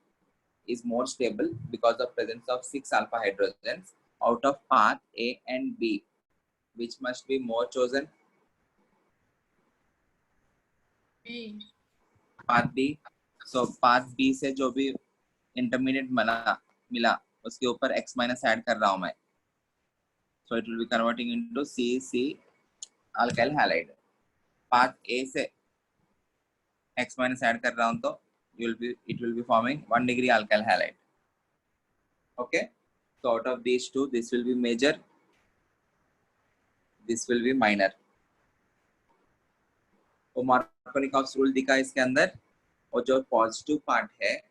is more stable because of presence of 6 alpha hydrogens out of path A and B, which must be more chosen? B. Path B. So path B से जो भी intermediate मिला उसके ऊपर X minus add कर रहा हूँ मैं, so it will be converting into CC alkyl halide. Path A से X minus ऐड कर रहा हूँ तो it will be forming 1 degree alkyl halide. Okay, so out of these two, this will be major, this will be minor. तो Markovnikov's rule दिखा इसके अंदर, और जो पॉजिटिव पार्ट है,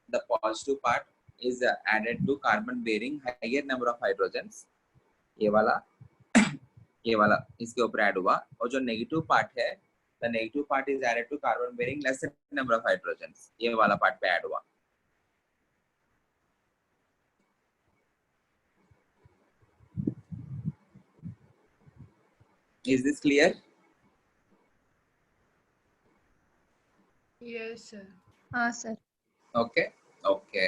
the positive part is added to carbon bearing higher number of hydrogens. ये वाला इसके ऊपर ऐड हुआ, और जो नेगेटिव पार्ट है, the negative part is added to carbon bearing lesser number of hydrogens. ये वाला पार्ट पे ऐड हुआ। Is this clear? Yes, sir. हाँ sir. Okay. Okay.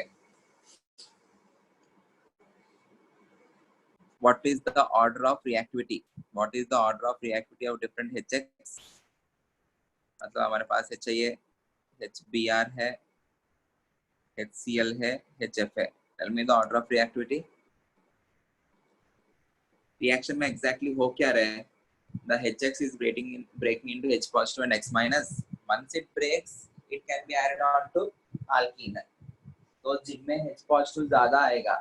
What is the order of reactivity? What is the order of reactivity of different HX? मतलब हमारे पास चाहिए HBr है, HCl है, HF है। Tell me the order of reactivity. Reaction में exactly हो क्या रहा है? The HX is breaking into H positive and X minus. Once it breaks, it can be added on to alkene. तो जिनमें H positive ज़्यादा आएगा,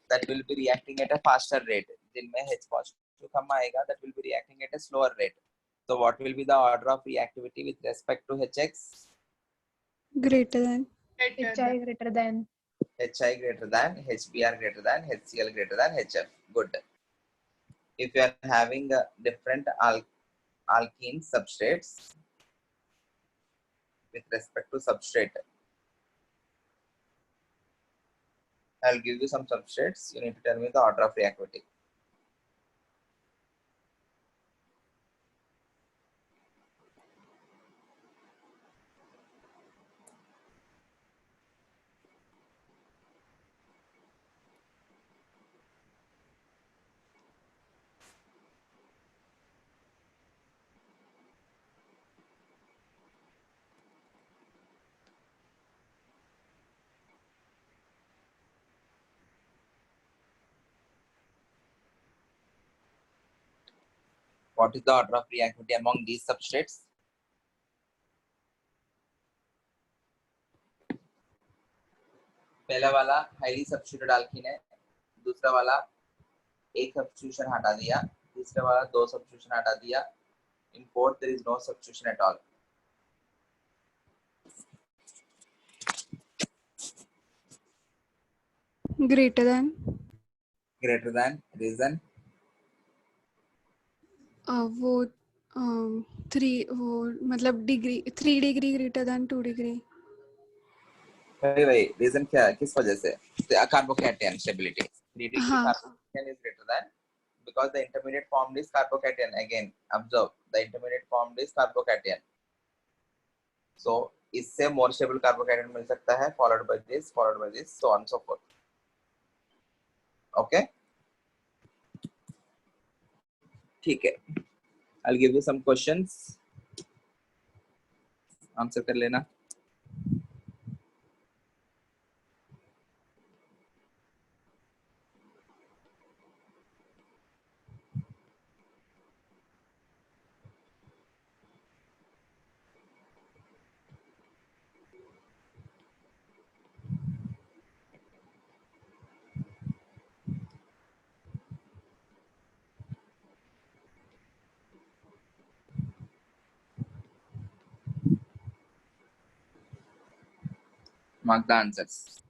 that will be reacting at a faster rate. जिनमें H positive कम आएगा, that will be reacting at a slower rate. So what will be the order of reactivity with respect to HX? Greater than. HI greater than. HI greater than, HBr greater than, HCl greater than HF. Good. If you are having different alkene substrates with respect to substrate, I'll give you some substrates. You need to tell me the order of reactivity. What is the order of reactivity among these substrates? पहला वाला highly substituted alkene है, दूसरा वाला एक substitution हटा दिया, तीसरा वाला 2 सब्स्टिट्यूशन हटा दिया, in fourth there is no substitution at all. greater than Greater than, reason? वो 3 वो मतलब degree 3 degree greater than 2 degree. वही रीजन क्या है, किस वजह से? कार्बोकैटायन स्टेबिलिटी 3 degree हाँ carbocation is greater than because the intermediate formed is carbocation. Again observe, the intermediate formed is carbocation, so इससे more stable carbocation मिल सकता है, followed by this, so on so forth. Okay, ठीक है, I'll give you some questions, answer कर लेना। Mark the answers.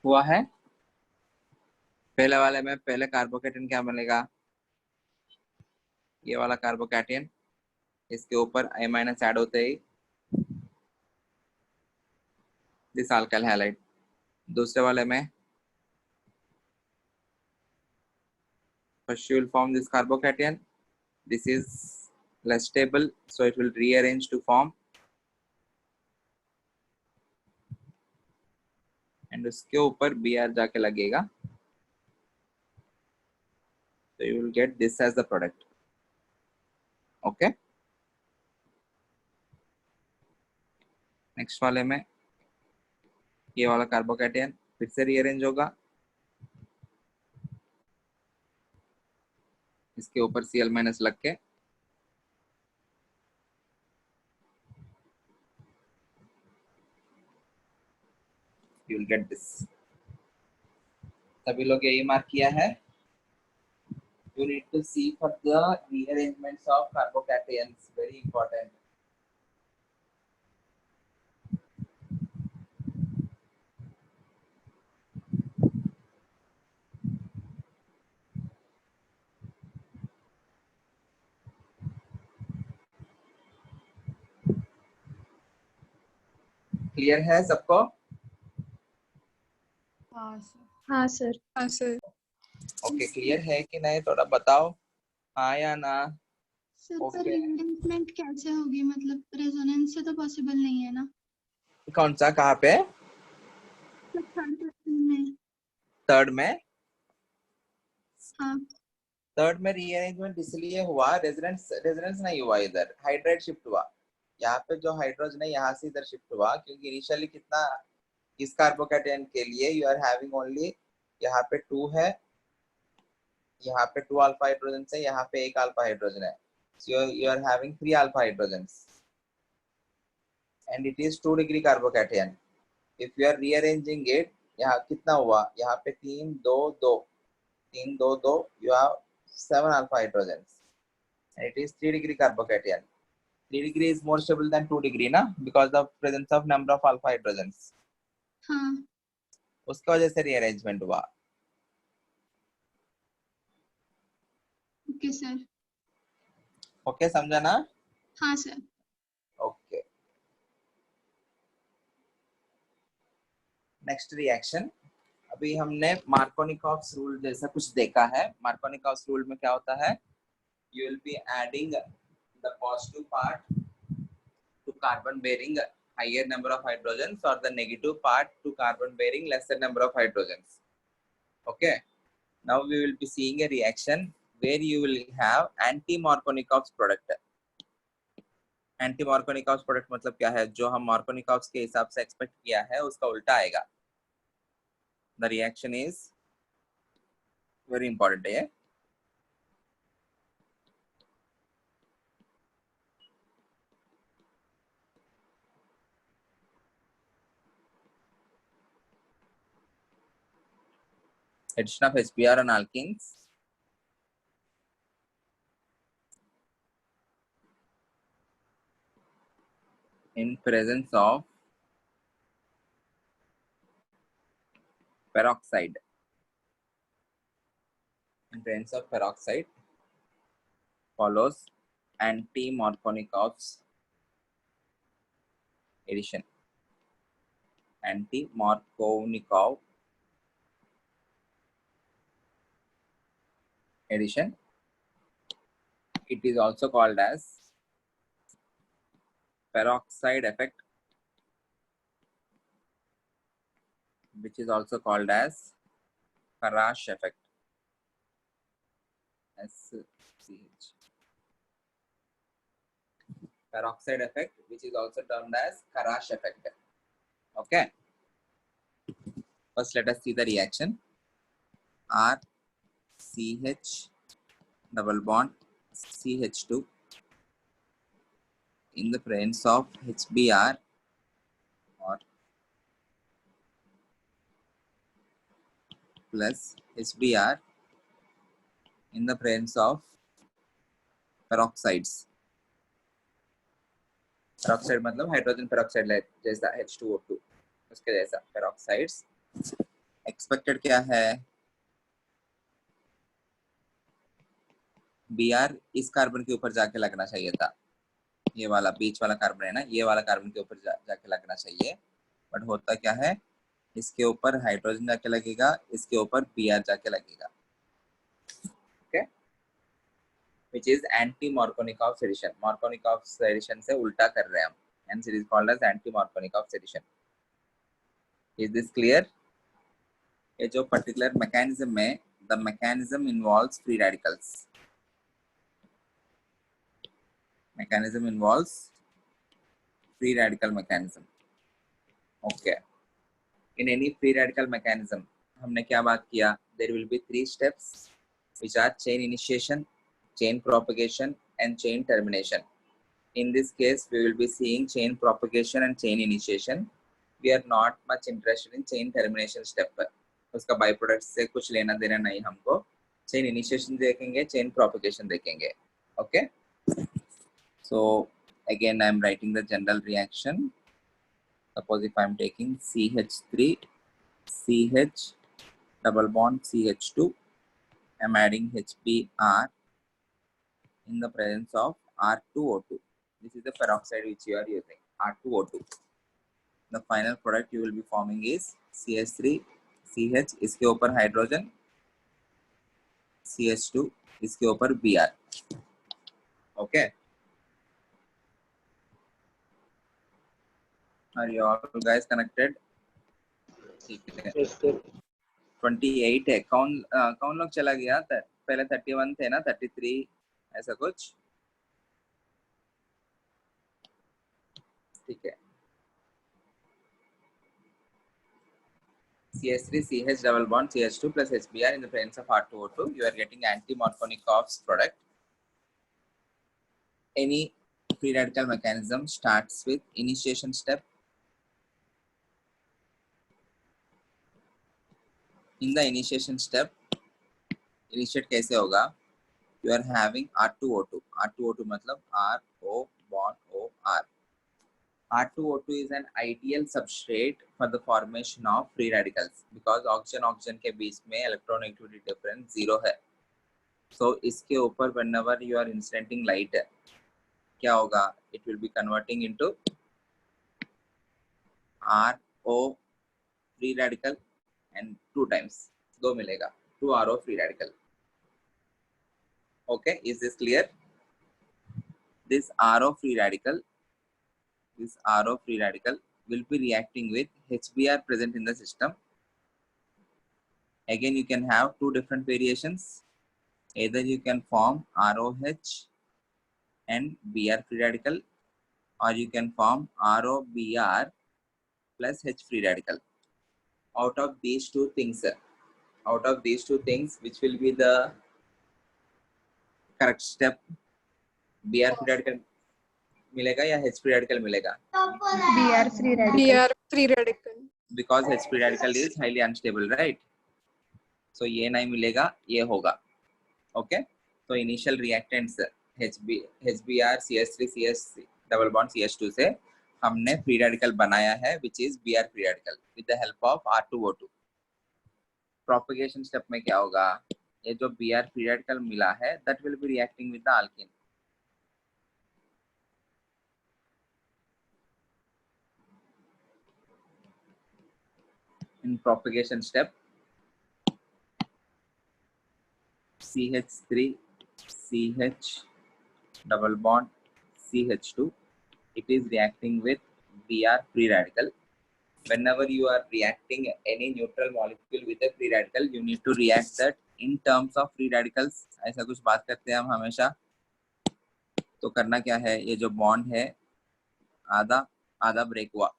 हुआ है पहले वाले में, पहले कार्बोकैटायन क्या बनेगा, ये वाला कार्बोकैटायन, इसके ऊपर I- ऐड होते ही दिस अल्काइल हैलाइड। दूसरे वाले में first you will form this carbocation, this is less stable so it will rearrange to form, and उसके ऊपर Br जाके लगेगा, so you will get this as the product. Okay, next वाले में ये वाला कार्बोकैटायन फिर से रीअरेंज होगा, इसके ऊपर Cl- लग के you will get this. सभी लोग यही मार्क किया है. You need to see for the rearrangements of carbocations, very important. Clear है सबको? हाँ सर. हाँ सर. हाँ सर. ओके, क्लियर है कि नहीं थोड़ा बताओ, हाँ या ना? सर पर ओके, रीअरेंजमेंट कैसे होगी, मतलब रेजोनेंस से तो पॉसिबल नहीं है ना? कौन सा, कहाँ पे? थर्ड पर्सन में. थर्ड में? हाँ. थर्ड में रीअरेंजमेंट इसलिए हुआ, रेजोनेंस नहीं हुआ, इधर हाइड्राइड शिफ्ट हुआ. यहाँ पे जो हाइड्रोजन है यहाँ से इधर शिफ्ट हुआ, क्योंकि इनिशियली कितना इस कार्बोकैटायन के लिए यू आर हैविंग ओनली, यहाँ पे 2 है, यहाँ पे 2 अल्फा हाइड्रोजन है, यहाँ पे 1 अल्फा हाइड्रोजन है. So you are having 3 alpha hydrogens and it is 2 degree carbocation. If you are rearranging it, यहाँ कितना हुआ, यहाँ पे 3 2 2 3 2 2, you have 7 alpha hydrogens and it is 3 degree carbocation. 3 degree is more stable than 2 degree ना, because of presence of number of alpha hydrogens. हाँ. उसकी वजह से rearrangement हुआ. Okay sir. ओके, समझा ना? हाँ सर. Okay, next reaction. अभी हमने मार्कोनिकॉव्स रूल जैसा कुछ देखा है. मार्कोनिकॉव्स रूल में क्या होता है, you will be adding the positive part to carbon bearing higher number of hydrogens or the negative part to carbon bearing lesser number of hydrogens. Okay, now we will be seeing a reaction where you will have anti-Markovnikov's product. Anti-Markovnikov's product मतलब क्या है, जो हम Markovnikov's के हिसाब से expect किया है उसका उल्टा आएगा. The reaction is very important है. Addition of HBr on alkenes in presence of peroxide. In presence of peroxide follows anti-Markovnikov's addition. Anti-Markovnikov addition. It is also called as peroxide effect, which is also called as Kharash effect. SCH. Peroxide effect, which is also termed as Kharash effect. Okay. First, let us see the reaction. RCH double bond CH2 in the presence of HBr or plus HBr in the presence of peroxides. Peroxide मतलब hydrogen peroxide जैसा H2O2 उसके जैसा पेरोक्साइड्स. Expected क्या है, Br इस carbon के ऊपर जाके लगना चाहिए था. ये वाला बीच वाला कार्बन है ना, ये वाला कार्बन के ऊपर जाके लगना चाहिए, बट होता क्या है, इसके ऊपर हाइड्रोजन जाके लगेगा, इसके ऊपर Br जाके लगेगा. Okay, which is anti-Markovnikov's addition. Markovnikov's addition से उल्टा कर रहे हैं हम, hence it is called as anti-Markovnikov's addition. Is this clear? ये जो particular mechanism है, the mechanism involves free radicals. Mechanism involves free radical mechanism. Okay. in any free radical mechanism हमने क्या बात किया, there will be 3 steps which are chain initiation, chain propagation and chain termination. In this case we will be seeing chain propagation and chain initiation. We are not much interested in chain termination step पर, उसका by product से कुछ लेना देना नहीं हमको. Chain initiation देखेंगे, chain propagation देखेंगे. Okay, so again I am writing the general reaction. Suppose if I am taking CH3 CH double bond CH2, I am adding HBr in the presence of R2O2. This is the peroxide which you are using, R2O2. The final product you will be forming is CH3 CH, इसके ऊपर hydrogen, CH2 इसके ऊपर Br. Okay, are you all guys connected? ठीक है. Yes, sir. 28 है. कौन लोग चला गया? पहले 31 थे ना, 33 ऐसा कुछ. ठीक है. CH3 CH double bond CH2 plus HBr in the presence of R2O2, you are getting anti-Markovnikov's product. Any free radical mechanism starts with initiation step. In the initiation step, initiate कैसे होगा? You are having R2O2. R2O2 मतलब RO bond OR. R2O2 is an ideal substrate for the formation of free radicals because oxygen के बीच में electronegativity difference 0 है. So इसके ऊपर whenever you are incidenting light क्या होगा? It will be converting into RO free radical and 2 times 2 मिलेगा, 2 RO free radical. Okay, is this clear? This RO free radical will be reacting with HBr present in the system. Again, you can have 2 different variations. Either you can form ROH and Br free radical, or you can form ROBr plus H free radical. Out of these two things, which will be the correct step? Br free radical मिलेगा या H free radical मिलेगा? Br free radical. Br free radical. Because H free radical is highly unstable, right? So ये नहीं मिलेगा, ये होगा. Okay, so initial reactants HBr CH3 CH double bond CH2 से हमने free radical बनाया है, which is Br free radical with the help of R2O2. Propagation step में क्या होगा? ये जो Br free radical मिला है, that will be reacting with the alkene. In propagation step, CH3 CH double bond CH2, it is reacting with Br free radical. Whenever you are reacting any neutral molecule with a free radical, you need to react that in terms of free radicals. ऐसा कुछ बात करते हैं हम हमेशा. तो करना क्या है? ये जो बॉन्ड है आधा ब्रेक हुआ.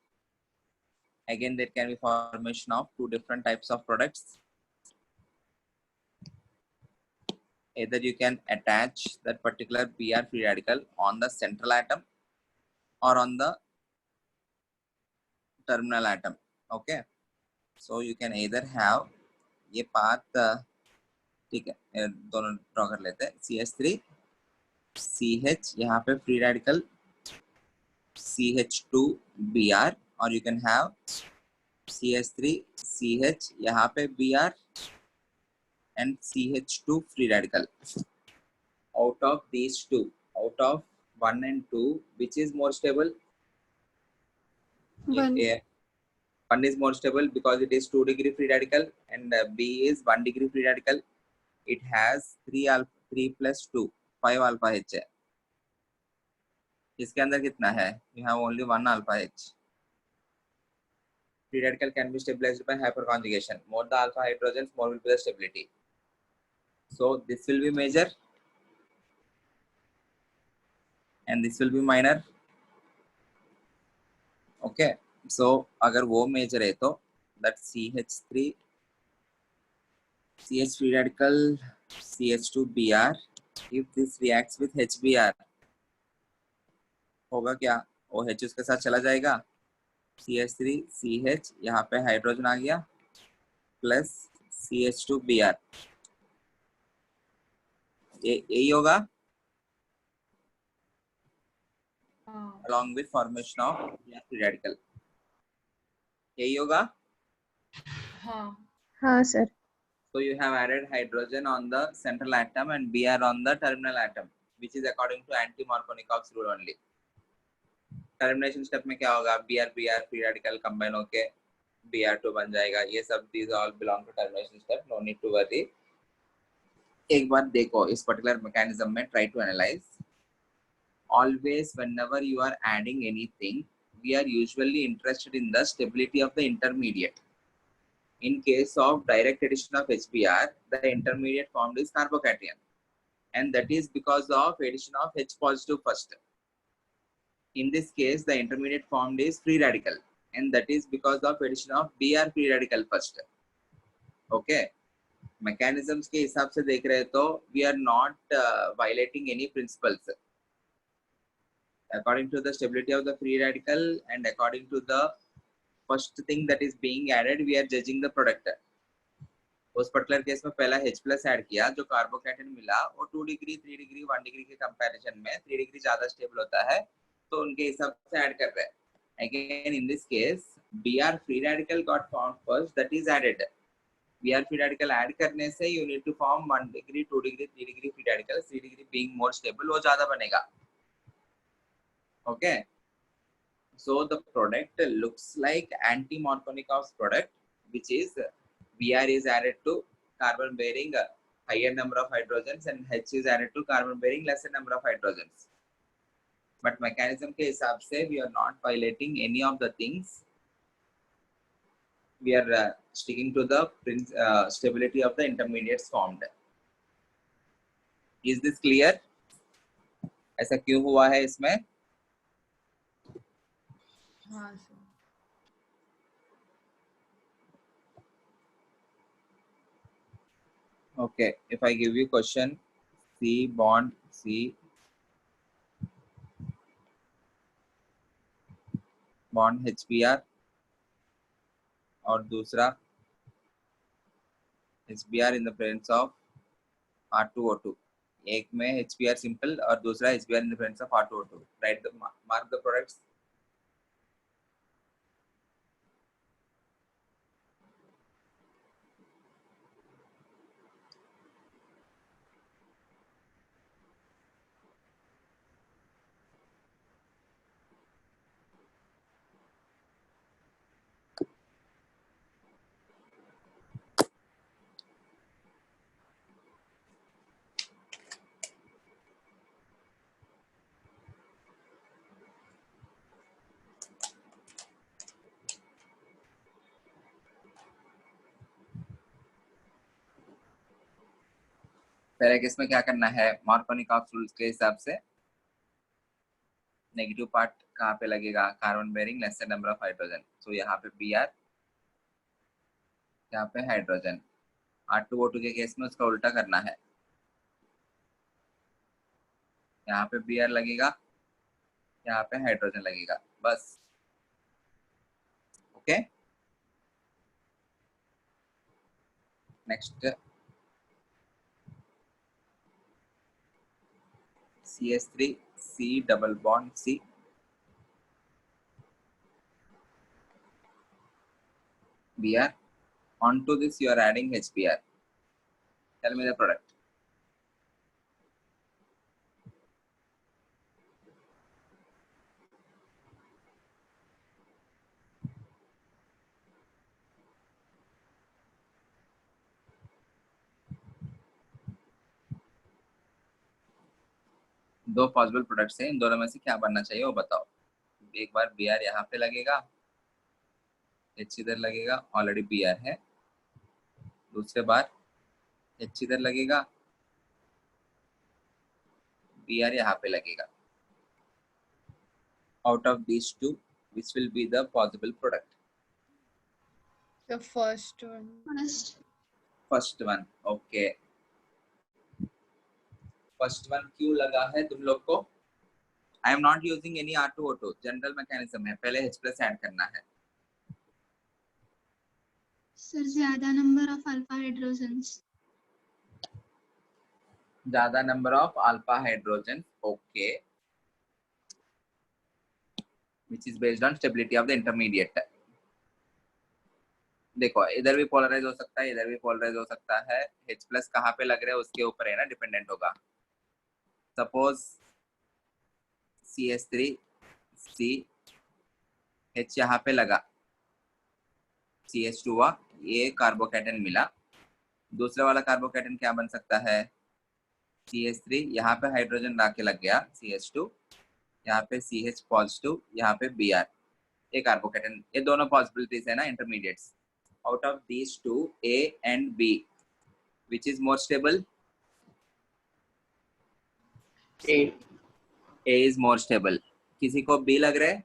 Again, there can be formation of 2 different types of products. Either you can attach that particular Br free radical on the central atom or on the terminal atom. Okay, so you can either have ये path ठीक है, दोनों draw कर लेते हैं. CH3 CH यहाँ पे free radical CH2 Br, और you can have CH3 CH यहाँ पे Br and CH2 free radical. Out of these two, out of 1 and 2, which is more stable? 1. One is more stable because it is 2 degree free radical, and B is 1 degree free radical. It has 3 plus 2, 5 alpha H है. इसके अंदर कितना है? You have only 1 alpha H. Free radical can be stabilized by hyperconjugation. More the alpha hydrogens, more will be the stability. So this will be major and this will be minor. Okay, so अगर वो major है तो That's CH3, CH free radical, CH2Br. If this reacts with HBr, होगा क्या? OH उसके साथ चला जाएगा, CH3 CH, यहाँ पे हाइड्रोजन आ गया, प्लस CH2Br, यही होगा, हाँ along with formation of free radical, यही होगा. हाँ हाँ sir. So you have added hydrogen on the central atom and Br on the terminal atom, which is according to anti-Markovnikov's rule only. Termination step में क्या होगा? Br free radical combine होके Br2 बन जाएगा. ये सब these all belong to termination step. No need to worry. एक बार देखो इस particular mechanism में try to analyze. Always whenever you are adding anything, we are usually interested in the stability of the intermediate. In case of direct addition of HBr, the intermediate formed is carbocation, and that is because of addition of H positive first. In this case, the intermediate formed is free radical, and that is because of addition of Br free radical first. Okay, mechanisms के हिसाब से देख रहे तो we are not violating any principles. According to the stability of the free radical and according to the first thing that is being added, we are judging the product. उस particular case में पहला H plus add किया, जो carbocation मिला वो 2 degree 3 degree 1 degree के comparison में 3 degree ज्यादा स्टेबल होता है, तो उनके हिसाब से ऐड कर रहे हैं. Again in this case Br free radical got found first, that is added. Br free radical add करने से you need to form 1 degree 2 degree 3 degree free radical, 3 degree being more stable, वो ज्यादा बनेगा. Okay, so the product looks like anti-Markovnikov's product, which is Br is added to carbon bearing higher number of hydrogens and H is added to carbon bearing lesser number of hydrogens. But mechanism के हिसाब से we are not violating any of the things. We are sticking to the stability of the intermediates formed. Is this clear? ऐसा क्यों हुआ है इसमें? हाँ sir. Okay, if I give you question C bond C bond HBr और दूसरा HBr in the presence of R2O2, एक में HBr simple और दूसरा HBr in the presence of R2O2. Write the mark the products. पहले case में क्या करना है? मार्कोनिकॉव रूल्स के हिसाब से नेगेटिव पार्ट कहाँ पे लगेगा? Carbon bearing lesser number of hydrogen. So यहाँ पे Br, यहाँ पे हाइड्रोजन. R2O2 के केस में उसका उल्टा करना है, यहाँ पे Br लगेगा, यहाँ पे हाइड्रोजन लगेगा, बस. Okay, next CH3 C double bond C, Br. Onto this you are adding HBr. Tell me the product. दो पॉसिबल प्रोडक्ट्स हैं, इन दोनों में से क्या बनना चाहिए वो बताओ. एक बार Br यहाँ पे लगेगा, H इधर लगेगा, ऑलरेडी Br है. दूसरे बार H इधर लगेगा, Br यहाँ पे लगेगा. Out of these two, which will be the possible product? The first one. First one okay first one क्यों लगा है तुम लोग को I am not using any R2O2 general mechanism है पहले H प्लस ऐड करना है सर ज्यादा नंबर ऑफ अल्फा हाइड्रोजन्स ज्यादा number of alpha hydrogen okay which is based on stability of the intermediate देखो इधर भी पोलराइज हो सकता है इधर भी पोलराइज हो सकता है H प्लस कहाँ पे लग रहा है उसके ऊपर है ना डिपेंडेंट होगा सपोज CH3 C H यहाँ पे लगा CH2 हुआ ये कार्बोकैटन मिला दूसरा वाला कार्बोकैटन क्या बन सकता है CH3 यहाँ पे हाइड्रोजन ला के लग गया CH2 यहाँ पे CH पॉजिटिव यहाँ पे Br ये कार्बोकैटन ये दोनों पॉसिबिलिटीज है ना intermediates out of these two A and B which is more stable A is more stable किसी को B लग रहा है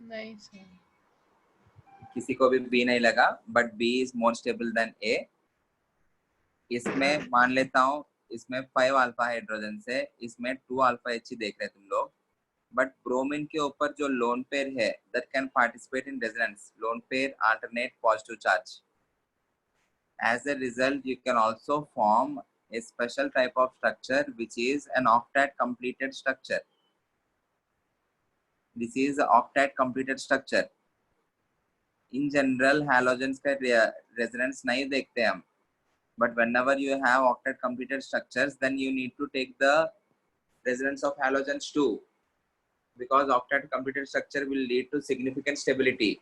नहीं सर किसी को भी B नहीं लगा but B is more stable than A इसमें मान लेता हूँ इसमें 5 अल्फा हाइड्रोजन है इसमें 2 अल्फा H देख रहे तुम लोग बट ब्रोमीन के ऊपर जो लोन पेयर है that can participate in resonance lone pair alternate positive charge as a result you can also form a special type of structure which is an octet completed structure this is a octet completed structure in general halogens का resonance नहीं देखते हम but whenever you have octet completed structures then you need to take the resonance of halogens too because octet completed structure will lead to significant stability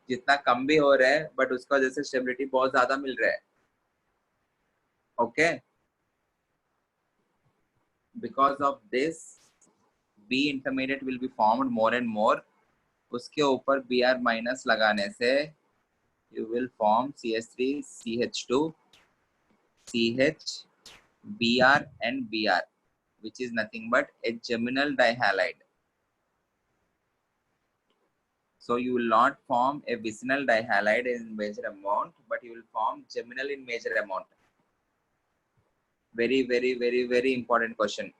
जितना कम भी हो रहा है but उसका वजह से स्टेबिलिटी बहुत ज्यादा मिल रहा है okay because of this B intermediate will be formed more and more उसके ऊपर Br माइनस लगाने से you will form CH3 CH2 CH Br and Br which is nothing but a geminal dihalide. So you will not form a vicinal dihalide in major amount, but you will form geminal in major amount. Very, very, very, very important question.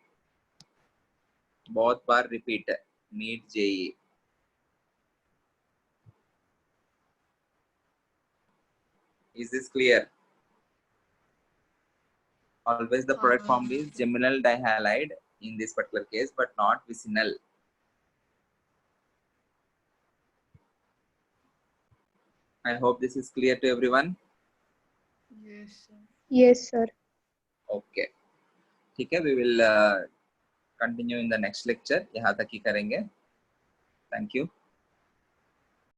बहुत बार repeat. NEET JEE. Is this clear? Always the product formed is geminal dihalide in this particular case, but not vicinal. I hope this is clear to everyone. Yes sir. Yes, sir. Okay. ठीक है, we will continue in the next lecture. यहाँ तक ही करेंगे. Thank you.